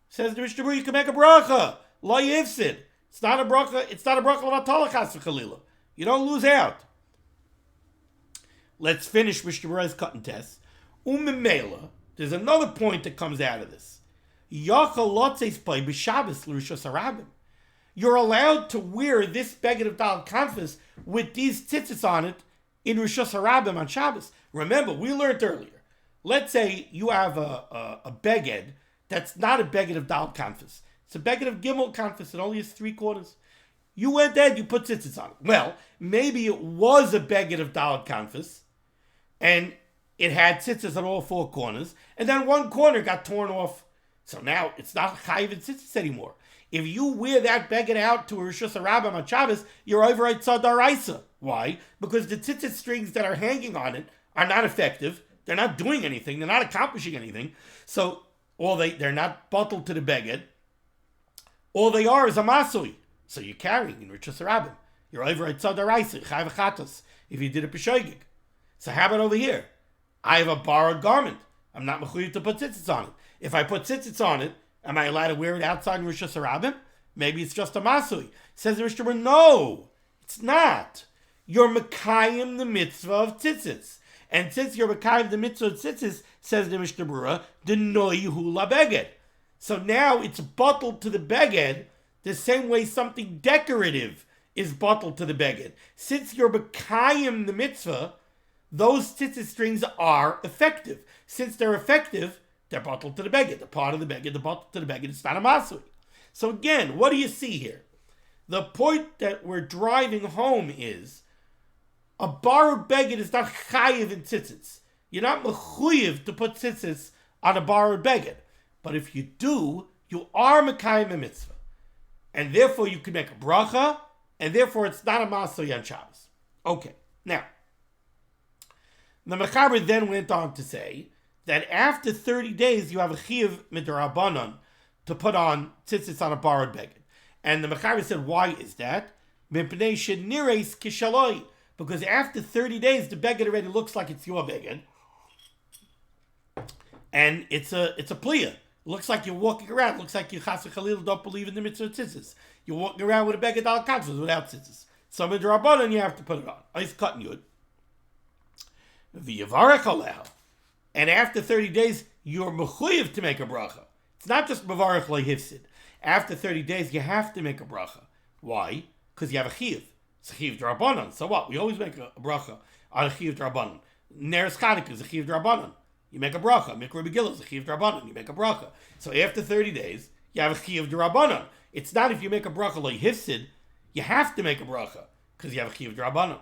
Says the Mishnah Berurah, you can make a bracha. Lo yifsid. It's not a bracha. It's not a bracha of halachos v'chalila. You don't lose out. Let's finish Mishnah Berurah's cut and test. Umimela. There's another point that comes out of this. Yachal lotzeis by b'Shabbos l'rishos harabim. You're allowed to wear this beged of dal kanfas with these tzitzis on it in Rishos Harabim on Shabbos. Remember, we learned earlier. Let's say you have a beged that's not a beged of dal kanfas. It's a beged of gimel kanfas. It only has 3 corners. You went there, you put tzitzis on it. Well, maybe it was a beged of dal kanfas, and it had tzitzis on all 4 corners, and then one corner got torn off. So now it's not chayiv and tzitzis anymore. If you wear that beged out to a Rishus Harabim on Shabbos, you're over at Tzadaraisa. Why? Because the tzitzit strings that are hanging on it are not effective. They're not doing anything. They're not accomplishing anything. So they're not bottled to the beged. All they are is a masui. So you're carrying in Rishus Harabim. You're over at Tzadaraisa, chayv chatos, if you did a peshoigig. So how about over here? I have a borrowed garment. I'm not mechuyev to put tzitzits on it. If I put tzitzits on it, am I allowed to wear it outside in Rishus Harabim? Maybe it's just a masui. Says the Mishnah Berurah, no, it's not. You're mekayim the mitzvah of tzitzis. And since you're mekayim the mitzvah of tzitzis, says the Mishnah Berurah, the eino-Yehudi beged. So now it's bottled to the beged the same way something decorative is bottled to the beged. Since you're mekayim the mitzvah, those tzitzis strings are effective. Since they're effective, they're bottled to the beged. They're part of the beged. They're bottled to the beged. It's not a masui. So again, what do you see here? The point that we're driving home is a borrowed beged is not chayiv in tzitzis. You're not mechuyev to put tzitzis on a borrowed beged. But if you do, you are mekayim a mitzvah. And therefore you can make a bracha, and therefore it's not a masui on Shabbos. Okay, now, the Mechaber then went on to say that after 30 days, you have a chiyuv midrabanan to put on tzitzis on a borrowed beged. And the Mechaber said, why is that? Because after 30 days, the beged already looks like it's your beged. And it's a pliya. Looks like you're walking around. Looks like you chas v'chalil don't believe in the mitzvah of tzitzis. You're walking around with a beged al kanfas without tzitzis. So midrabanan, you have to put it on. Ice cutting yud. V'yavarech aleha. And after 30 days, you're mechuyev to make a bracha. It's not just mevarech lo hifsid. After 30 days, you have to make a bracha. Why? Because you have a chiyuv. It's a chiyuv d'Rabbanan. So what? We always make a bracha on a chiyuv d'Rabbanan. Neres Chanukah is a chiyuv d'Rabbanan. You make a bracha. Mikra Megillah is a chiyuv d'Rabbanan. You make a bracha. So after 30 days, you have a chiyuv d'Rabbanan. It's not if you make a bracha lo hifsid, you have to make a bracha because you have a chiyuv d'Rabbanan.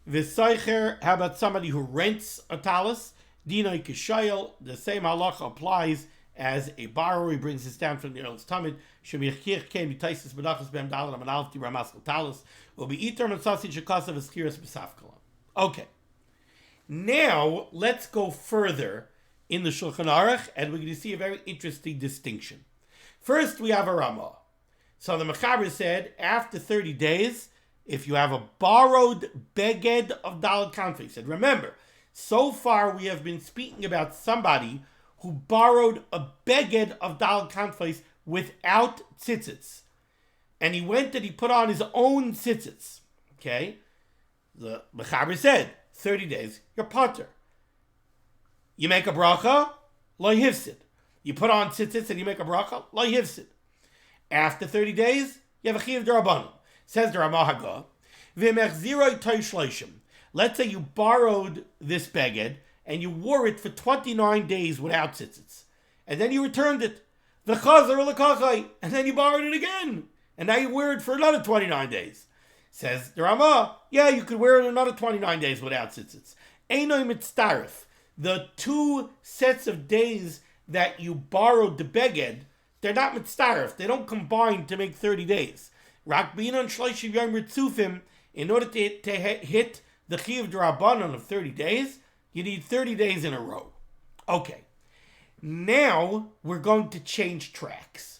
V'seicher, how about somebody who rents a talis? Dinoi kishayel, the same halachah applies as a borrower. He brings this down from the Earl's Tamid. Shemichich came b'taisis b'dachas b'em dalad amanalf di ramaskel talis. Will be iter mitzasi shekasav eskiras b'safkalam. Okay. Now, let's go further in the Shulchan Aruch, and we're going to see a very interesting distinction. First, we have a Ramah. So the Mechaber said, after 30 days, if you have a borrowed beged of dalad kanfa, he said, remember, so far we have been speaking about somebody who borrowed a beged of dalad kanfa without tzitzits. And he went and he put on his own tzitzits. Okay? The Mechaber said, 30 days, you're potter. You make a bracha, lo yifsid. You put on tzitzits and you make a bracha, lo yifsid. After 30 days, you have a chiyuv d'Rabbanan. Says the Ramah Hagah, v'mechziroi toishloishim. Let's say you borrowed this beged and you wore it for 29 days without tzitzits. And then you returned it. V'chazar l'kachai. And then you borrowed it again. And now you wear it for another 29 days. Says the Ramah, yeah, you could wear it another 29 days without tzitzits. Eino-Yehudi. The 2 sets of days that you borrowed the beged, they're not mitzaref. They don't combine to make 30 days. Rak b'yinon shloshim yom ritzufim, in order to hit the chiyuv d'Rabbanan of 30 days, you need 30 days in a row. Okay. Now, we're going to change tracks.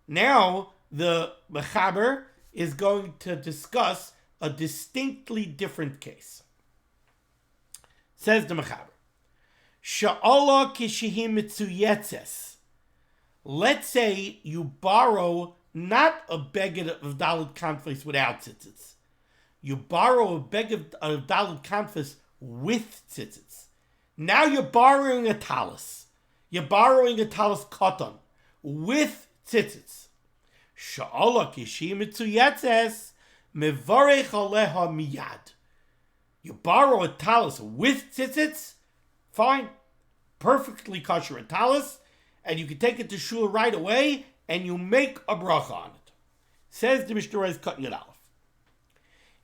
Now, the Mechaber is going to discuss a distinctly different case. Says the Mechaber, Sha'ala kishihi mitzuyetzes. Let's say you borrow not a beged of dalit kanfis without tzitzis. You borrow a beged of dalit kanfis with tzitzis. Now you're borrowing a talis. You're borrowing a talis katan with tzitzis. Sha'ala kishi mitzuyetzes mevarech aleha miyad. You borrow a talis with tzitzis, fine, perfectly kosher a talis, and you can take it to shul right away, and you make a bracha on it. Says the Mishnah Berurah cutting it off.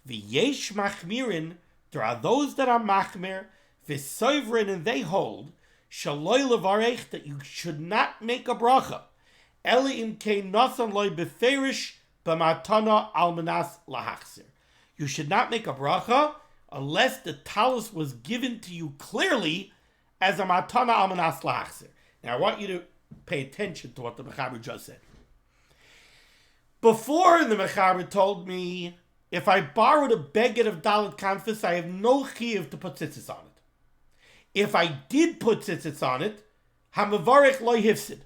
V'yesh machmirin, there are those that are machmir, v'soivrin, and they hold, shaloi levarech, that you should not make a bracha, eli im kein nasan loy beferish b'matana almanas lahachzir. You should not make a bracha unless the talis was given to you clearly as a matana almanas lahachzir. Now I want you to pay attention to what the Mechaber just said. Before the Mechaber told me, if I borrowed a beged of dalit kanfis, I have no chiyuv to put tzitzis on it. If I did put tzitzis on it, hamavarech lo yifsid.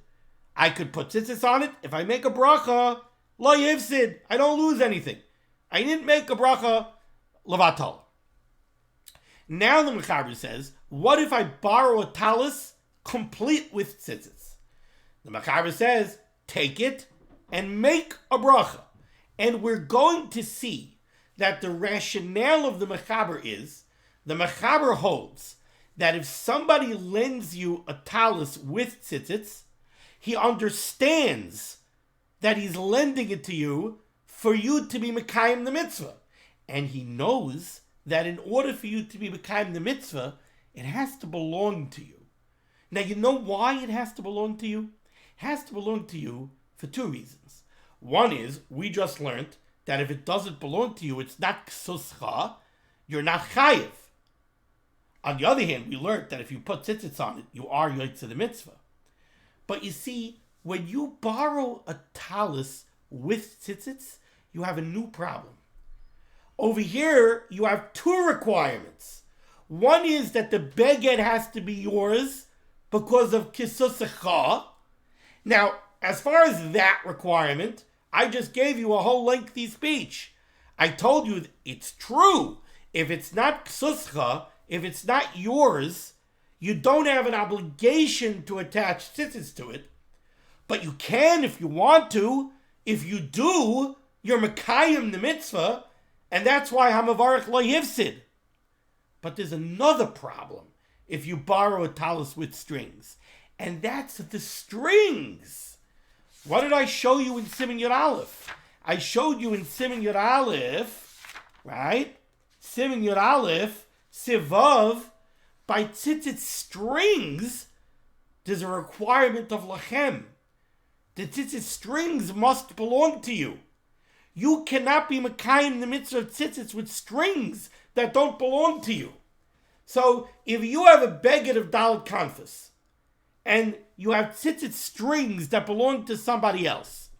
I could put tzitzis on it. If I make a bracha, lo yifsid. I don't lose anything. I didn't make a bracha levatal. Now the Mechaber says, what if I borrow a talis complete with tzitzis? The Mechaber says, take it and make a bracha. And we're going to see that the rationale of the Mechaber is, the Mechaber holds that if somebody lends you a talis with tzitzis, he understands that he's lending it to you for you to be mekayim the mitzvah. And he knows that in order for you to be mekayim the mitzvah, it has to belong to you. Now, you know why it has to belong to you? It has to belong to you for two reasons. One is, we just learned that if it doesn't belong to you, it's not ksuscha, you're not chayiv. On the other hand, we learned that if you put tzitzits on it, you are yotze the mitzvah. But you see, when you borrow a talis with tzitzits, you have a new problem. Over here, you have two requirements. One is that the beged has to be yours because of kisusecha. Now, as far as that requirement, I just gave you a whole lengthy speech. I told you it's true. If it's not ksuscha, if it's not yours, you don't have an obligation to attach tzitzis to it. But you can if you want to. If you do, you're mekayim the mitzvah, and that's why hamavarech lo yifsid. But there's another problem if you borrow a talis with strings, and that's the strings. What did I show you in Siman Yud Aleph? I showed you in Siman Yud Aleph, right? Siman Yud Aleph, Sivav, by tzitzit strings, there's a requirement of lachem. The tzitzit strings must belong to you. You cannot be mekayim the mitzvah of tzitzits with strings that don't belong to you. So if you have a beged of dalit kanfis, and you have tzitzit strings that belong to somebody else,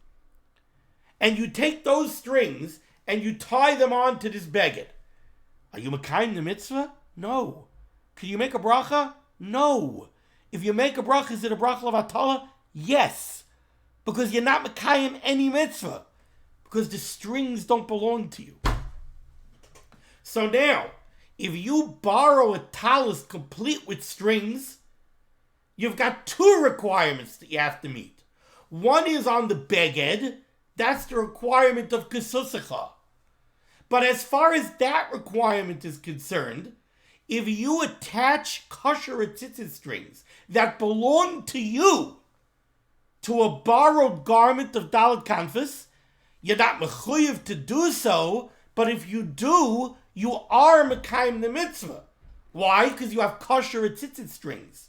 and you take those strings and you tie them on to this beged, are you mekayim the mitzvah? No. Can you make a bracha? No. If you make a bracha, is it a bracha of HaTorah? Yes. Because you're not mekayim any mitzvah. Because the strings don't belong to you. So now, if you borrow a talis complete with strings, you've got two requirements that you have to meet. One is on the beged. That's the requirement of kesusecha. But as far as that requirement is concerned, if you attach kosher tzitzit strings that belong to you to a borrowed garment of dalit kanfis, you're not mechuyev to do so, but if you do, you are mekayim the mitzvah. Why? Because you have kosher tzitzit strings.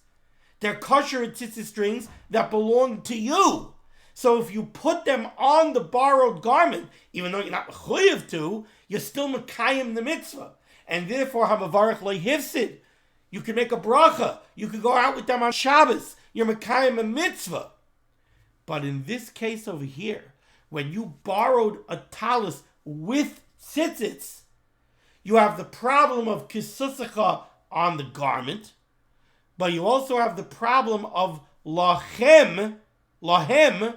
They're kosher tzitzit strings that belong to you. So if you put them on the borrowed garment, even though you're not mechuyev to, you're still mekayim the mitzvah. And therefore, hamavarech lo yifsid. You can make a bracha. You can go out with them on Shabbos. You're mekayim a mitzvah. But in this case over here, when you borrowed a talis with tzitzits, you have the problem of kisusecha on the garment, but you also have the problem of lachem Lahem,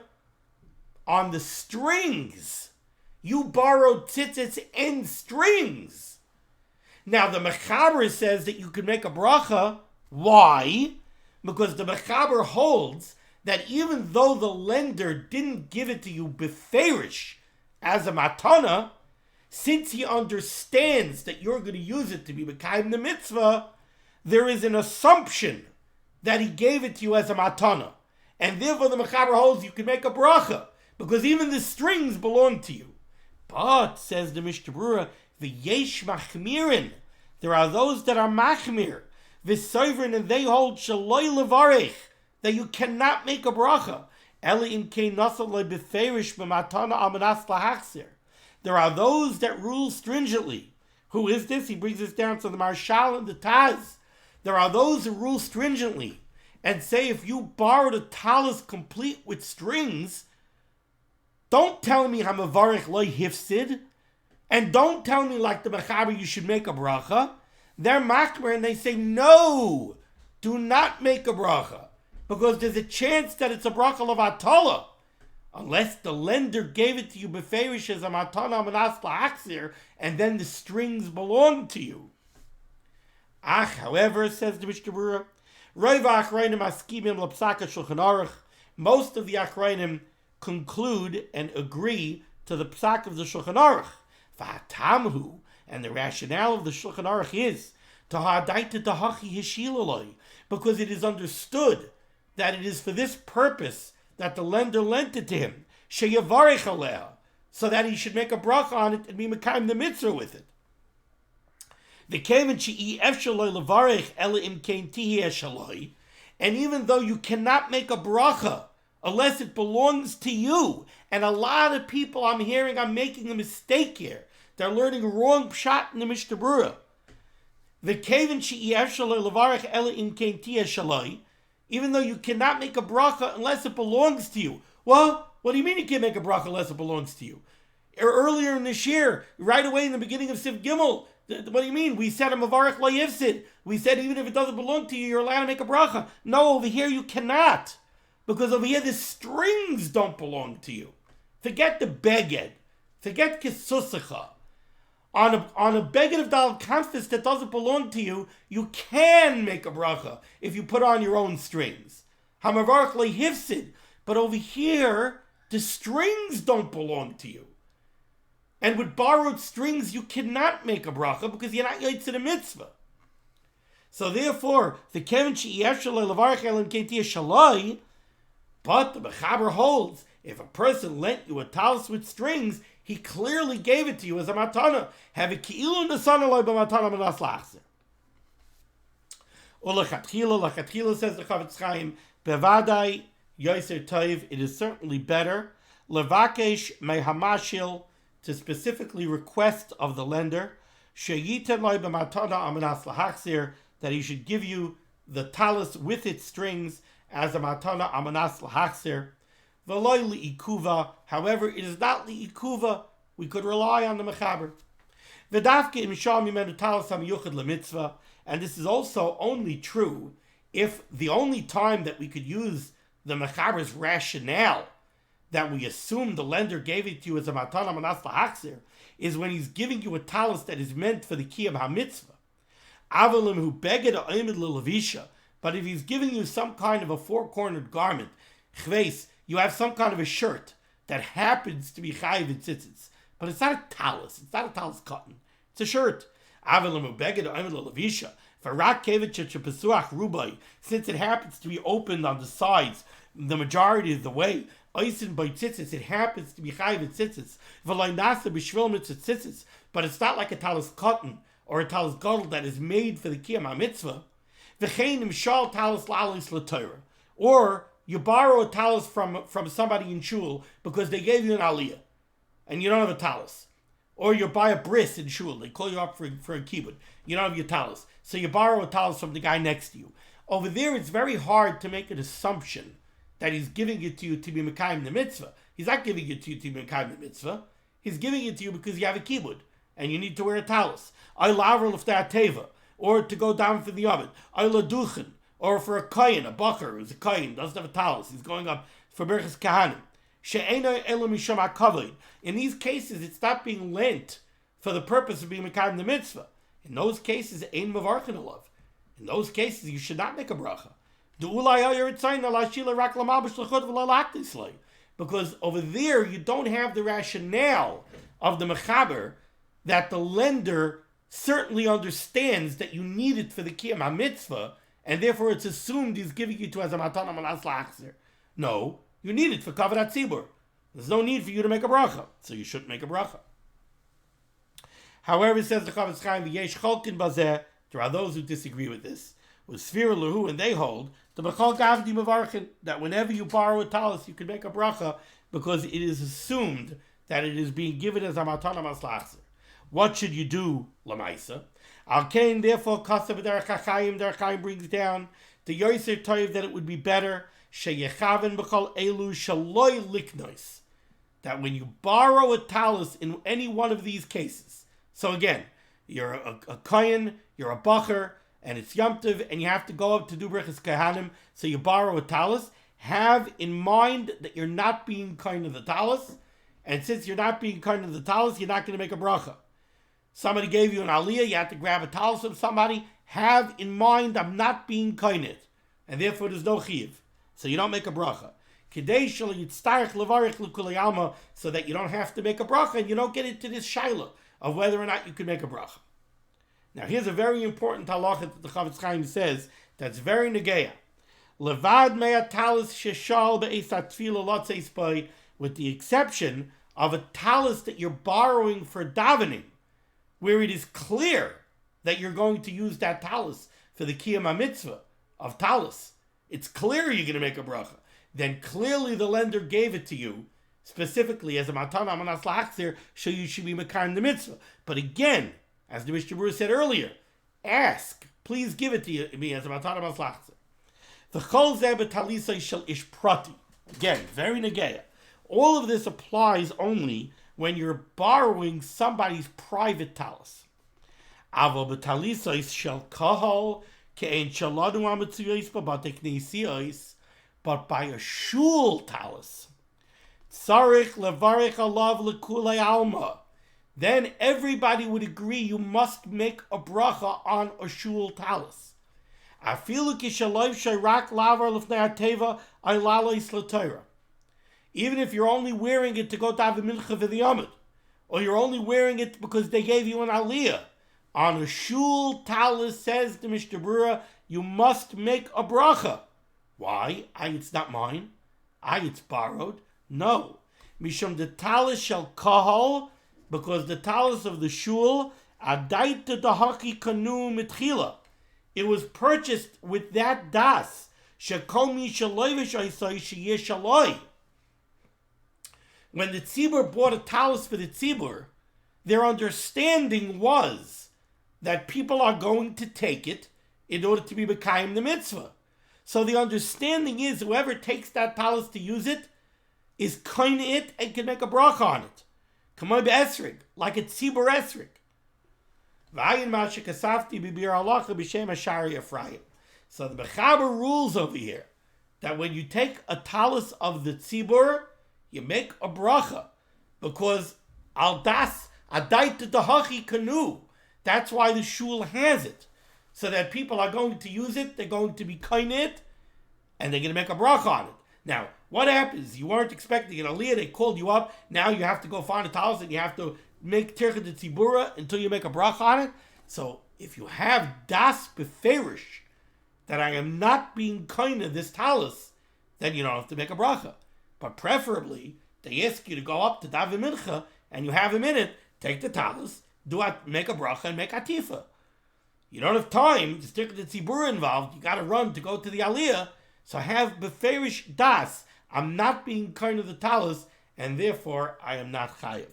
on the strings. You borrowed tzitzis and strings. Now the Mechaber says that you can make a bracha. Why? Because the Mechaber holds that even though the lender didn't give it to you beferish as a matana, since he understands that you're going to use it to be mekayim the mitzvah, there is an assumption that he gave it to you as a matana. And therefore the Mechaber holds you can make a bracha, because even the strings belong to you. But, says the Mishnah Berurah, v'yesh machmirin, there are those that are machmir, v'sovereign, and they hold shaloi levarech, that you cannot make a bracha. Eli in kein nasal le beferish b'matana amanas lahachzir. There are those that rule stringently. Who is this? He brings this down to the Marshal and the Taz. There are those who rule stringently and say if you borrowed a talis complete with strings, don't tell me hamavarech loy hifsid, and don't tell me like the Mechaber you should make a bracha. They're machmer and they say no, do not make a bracha, because there's a chance that it's a bracha of HaTorah, unless the lender gave it to you beferish as a matana manas la'achzir, and then the strings belong to you. However, says the Mishnah Berurah, Rov ha'achrayim maskimim l'psaka shulchan aruch. Most of the achrayim conclude and agree to the psak of the Shulchan Aruch. V'hatamhu, and the rationale of the Shulchan Aruch is to ha'adaita dahachi hishilaloi, because it is understood that it is for this purpose that the lender lent it to him, sheyavarech aleha, so that he should make a bracha on it and be mekayim the mitzvah with it. V'keven she'i efshaloi levarech ela im kein tihi eshaloi, and even though you cannot make a bracha unless it belongs to you, and a lot of people I'm hearing are making a mistake here. They're learning a wrong pshat in the Mishnah Berurah. V'keven she'i efshaloi levarech ela im kein tihi eshaloi, even though you cannot make a bracha unless it belongs to you. Well, what do you mean you can't make a bracha unless it belongs to you? Earlier in this year, right away in the beginning of Siv Gimel, what do you mean? We said a mavarech lo yifsid. We said even if it doesn't belong to you, you're allowed to make a bracha. No, over here you cannot. Because over here the strings don't belong to you. Forget the beged. Forget kisusacha. On a beged of dal kanfis that doesn't belong to you, you can make a bracha if you put on your own strings. Hamavarch lehifsid. But over here, the strings don't belong to you. And with borrowed strings, you cannot make a bracha because you're not yotze the mitzvah. So therefore, the keven she'yeshaloi levarech elim keitiyah shaloi, but the Mechaber holds, if a person lent you a talis with strings, he clearly gave it to you as a matana. Have a ki'ilu nesanaloi b'matana manas lachzer. Lechatchila says the Chavetz Chaim, bevadai yoser toiv, it is certainly better, levakesh mehamashil, to specifically request of the lender, sheyiten loi b'matana amanas lahachzir, that he should give you the talis with its strings as a matana amanas lahachzir. V'loi li'ikuva, however, it is not li'ikuva. We could rely on the Mechaber. V'dafke im shal mimenu talis hamiyuchad lemitzvah, and this is also only true if the only time that we could use the Mechaber's rationale that we assume the lender gave it to you as a matana manas lahachzir is when he's giving you a talis that is meant for the kiyam hamitzvah. Avalim hu beged ha'omed lelevisha, but if he's giving you some kind of a four-cornered garment, chveis, you have some kind of a shirt that happens to be chayiv in tzitzis, but it's not a talis. It's not a talis cotton. It's a shirt. Avalim hu beged ha'omed lelevisha. Farak kevet shepesuach rubai, since it happens to be opened on the sides the majority of the way. Oisin by tzitzis, it happens to be chayiv in tzitzis. V'loi nasa b'shvil mitzvah tzitzis, but it's not like a talis cotton or a talis gadol that is made for the kiyam hamitzvah. V'chein imshal talis la'alis l'Torah, or you borrow a talis from somebody in shul because they gave you an aliyah and you don't have a talis, or you buy a bris in shul, they call you up for a kibbud, you don't have your talis, so you borrow a talis from the guy next to you. Over there, it's very hard to make an assumption that he's giving it to you to be mekayim the mitzvah. He's not giving it to you to be mekayim the mitzvah. He's giving it to you because you have a kibbud and you need to wear a talis. I laver l'ftei teva, or to go down for the oven. I laduchen, or for a kohen, a bacher who's a kohen, doesn't have a talis. He's going up for Berchus Kahanim. She'eino elo misham hakavod. In these cases, it's not being lent for the purpose of being mekayim the mitzvah. In those cases, ein mevarchin alav. In those cases, you should not make a bracha. Because over there, you don't have the rationale of the mechaber that the lender certainly understands that you need it for the kiyam ha-mitzvah, and therefore it's assumed he's giving you to as a matana manas lachzer. No, you need it for kavod hatzibur. There's no need for you to make a bracha, so you shouldn't make a bracha. However, says the Chavetz Chaim, v'yesh cholkin bazeh, there are those who disagree with this. With Sfira Lahu, and they hold the b'chol gavdi mevarchin, that whenever you borrow a talis, you can make a bracha because it is assumed that it is being given as a matana maslachzer. What should you do, lamaisa? Al kain, therefore, kasav derech HaChaim brings down the yoser toiv that it would be better sheyechaven b'chol elu shaloi liknois, that when you borrow a talis in any one of these cases. So again, you're a kohen, you're a bacher, and it's Yom Tov, and you have to go up to do Berchus Kahanim, so you borrow a talis. Have in mind that you're not being kind of the talis, and since you're not being kind of the talis, you're not going to make a bracha. Somebody gave you an aliyah, you have to grab a talis from somebody. Have in mind, I'm not being kind of it, and therefore there's no chiyuv, so you don't make a bracha. So that you don't have to make a bracha, and you don't get into this shaila of whether or not you can make a bracha. Now, here's a very important halachah that the Chavetz Chaim says that's very negeya. Levad mea talis sheshal be'esat tefila lotzeis by, with the exception of a talis that you're borrowing for davening, where it is clear that you're going to use that talis for the kiyam ha-mitzvah of talis. It's clear you're going to make a bracha. Then clearly the lender gave it to you specifically as a matana manas lachzer, so you should be mekayim the mitzvah. But again, as the Mishnah Berurah said earlier, ask, please give it to me as a matana manas lachzer. The chol zeh b'talisay shel ish prati. Again, very negeya. All of this applies only when you're borrowing somebody's private talis. Avo b'talisay shel kahal ke'en shaladu ha'mitzvos b'batei knesiyos, but by a shul talis. Tzarich levarich alav lekulei alma. Then everybody would agree you must make a bracha on a shul talis. Afilu kishalov shayrak lavar lefnei hateva aylalois l'Torah. Even if you're only wearing it to go to have a mincha for the Yomid, or you're only wearing it because they gave you an aliyah, on a shul talis, says the Mishnah Berurah, you must make a bracha. Why? It's not mine. It's borrowed. No. Mishum the talis shall kahal, because the talis of the shul, adaita dahaki kanu mitchila. It was purchased with that das. Shekomi shaloivish oisai sheyeshaloi. When the tzibur bought a talis for the tzibur, their understanding was that people are going to take it in order to be mekayim the mitzvah. So the understanding is whoever takes that talis to use it is kind it and can make a bracha on it. Kamay be'esrig, like a tzibur esrig. V'ayin ma'ashe kasafti b'bir halacha b'shem hashari Ephraim. So the mechaber rules over here that when you take a talis of the tzibur, you make a bracha because al das adait dahachi kanu. That's why the shul has it, so that people are going to use it. They're going to be kind it, and they're going to make a bracha on it. Now, what happens? You weren't expecting an aliyah. They called you up. Now you have to go find a talis and you have to make tircha de tzibura until you make a bracha on it. So if you have das beferish that I am not being kind of this talis, then you don't have to make a bracha. But preferably, they ask you to go up to daven mincha and you have a minute, take the talis, make a bracha and make atifa. You don't have time, there's tircha de tzibura involved, you got to run to go to the aliyah, so have beferish das. I'm not being kind of the talis, and therefore I am not chayiv.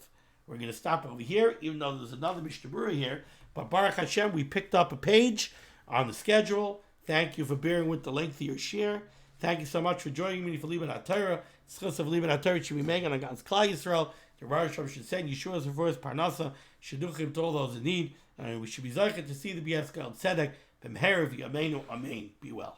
We're going to stop over here, even though there's another Mishnah Berurah here. But Baruch Hashem, we picked up a page on the schedule. Thank you for bearing with the length of your share. Thank you so much for joining me for limud HaTorah. Schus of limud HaTorah should be made on God's Klal Yisrael. The Rosh Hashanah should send Yeshua's reverse parnasa, shidduchim to all those in need, and we should be zeicher to see the B'yeskel Tzedek, b'mherav yameinu, amen. Be well.